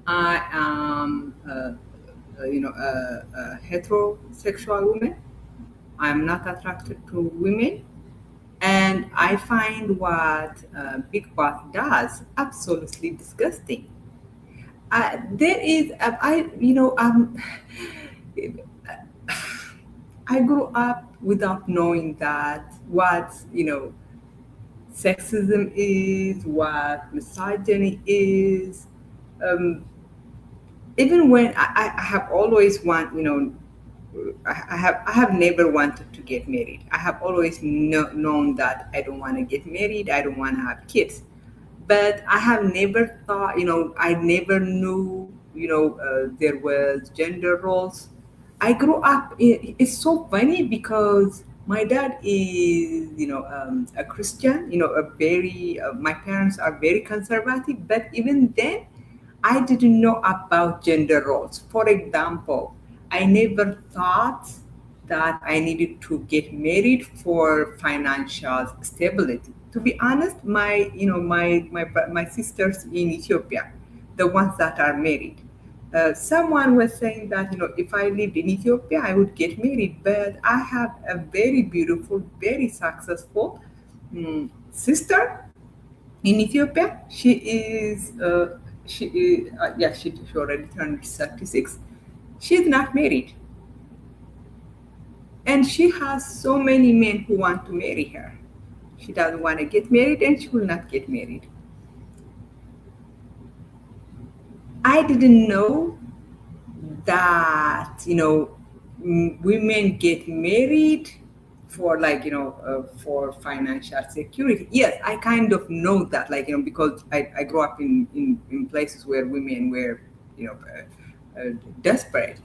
I am, a heterosexual woman. I'm not attracted to women, and I find what Big Boss does absolutely disgusting. There is, I grew up without knowing that what sexism is, what misogyny is. Um, Even when I have always I have never wanted to get married. I have always known that I don't want to get married. I don't want to have kids. But I have never thought, I never knew, there was gender roles. I grew up. It's so funny because my dad is, a Christian. My parents are very conservative. But even then, I didn't know about gender roles. For example, I never thought that I needed to get married for financial stability. To be honest, my sisters in Ethiopia, the ones that are married, someone was saying that if I lived in Ethiopia, I would get married. But I have a very beautiful, very successful sister in Ethiopia. She already turned 36. She's not married, and she has so many men who want to marry her. She doesn't want to get married, and she will not get married. I didn't know that women get married for for financial security. Yes, I kind of know that, because I grew up in places where women were you know desperate.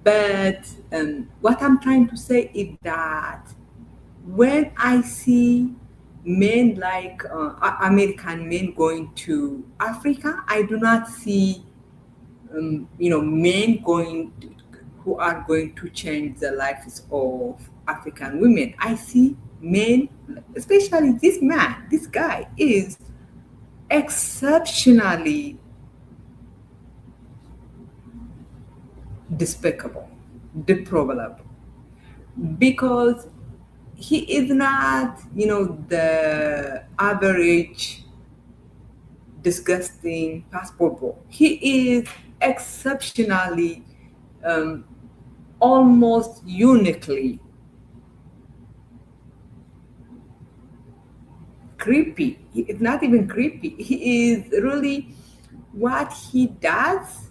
But what I'm trying to say is that when I see men like American men going to Africa, I do not see men who are going to change the lives of African women. I see men, especially this guy is exceptionally despicable, deplorable, because he is not, the average disgusting passport bro. He is exceptionally, um, almost uniquely creepy. It's not even creepy. He is really, what he does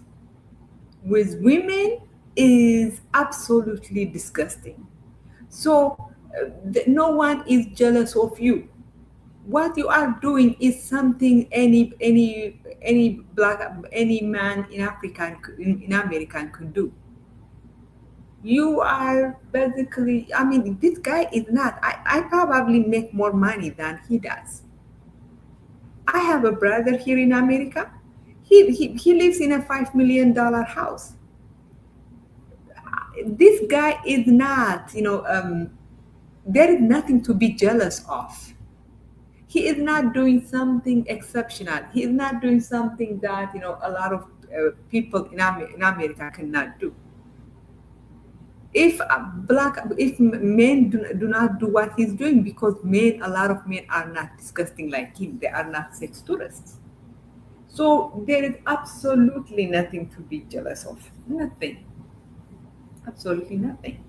with women is absolutely disgusting. So no one is jealous of you. What you are doing is something any man in African in American could do. You are basically, I mean, this guy is not. I probably make more money than he does. I have a brother here in America. He lives in a $5 million house. This guy is not, there is nothing to be jealous of. He is not doing something exceptional. He is not doing something that, a lot of people in America cannot do. If men do not do what he's doing, because a lot of men are not disgusting like him. They are not sex tourists. So there is absolutely nothing to be jealous of. Nothing. Absolutely nothing.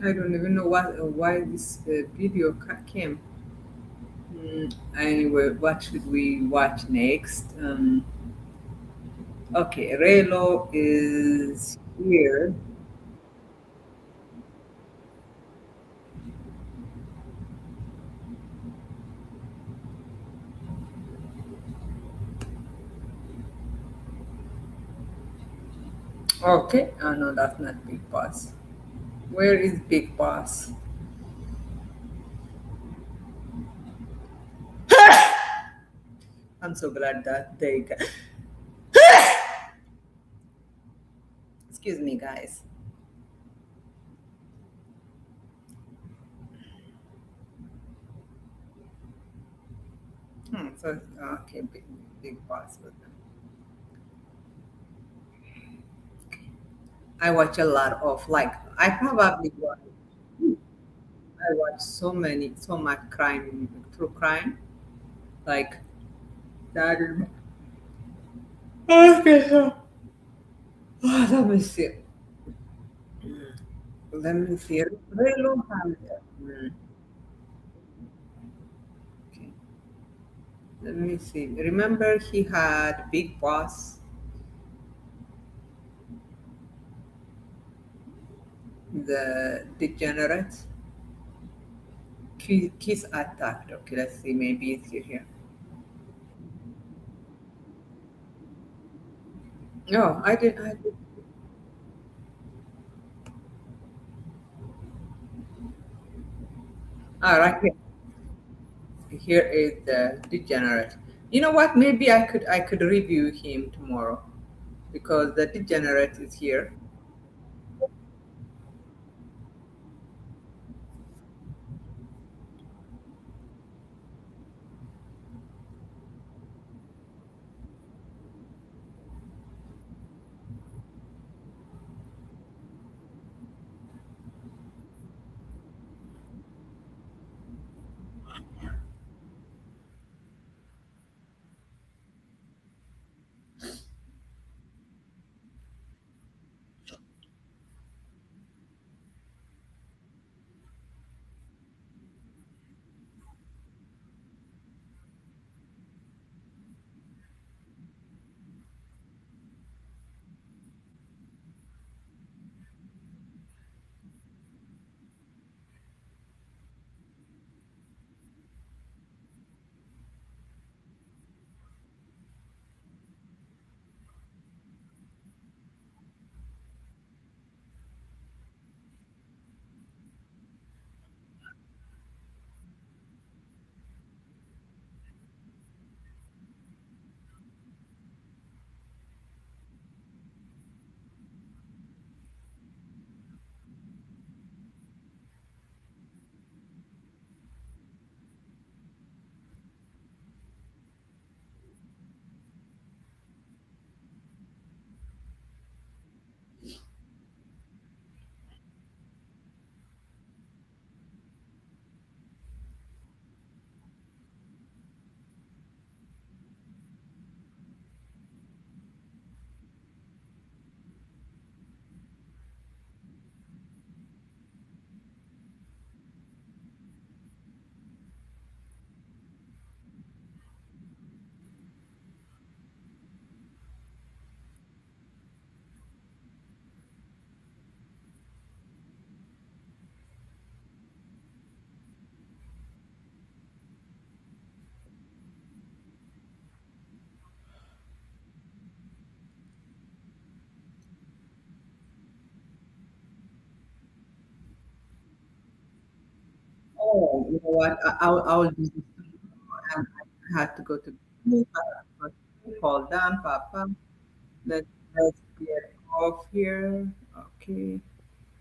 I don't even know why this video came. Anyway, what should we watch next? Okay, Relo is here. Okay, oh no, that's not Big Boss. Where is Big Boss? I'm so glad that they got. Excuse me, guys. So okay, Big Boss. I watch a lot of like I watch so much crime, true crime, like that. Okay, so let me see. Let me see. Very long time ago. Okay. Let me see. Remember he had Big Boss, the degenerate. Kiss attacked. Okay, let's see. Maybe it's here. No, I did. I did. Ah, right here. Here is the degenerate. You know what? Maybe I could review him tomorrow because the degenerate is here. Oh, you know what? I'll do this. I had to go to sleep. I had to go to sleep. Hold on, Papa. Let's get off here. Okay.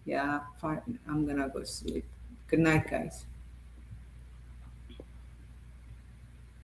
Yeah, fine. I'm gonna go sleep. Good night, guys.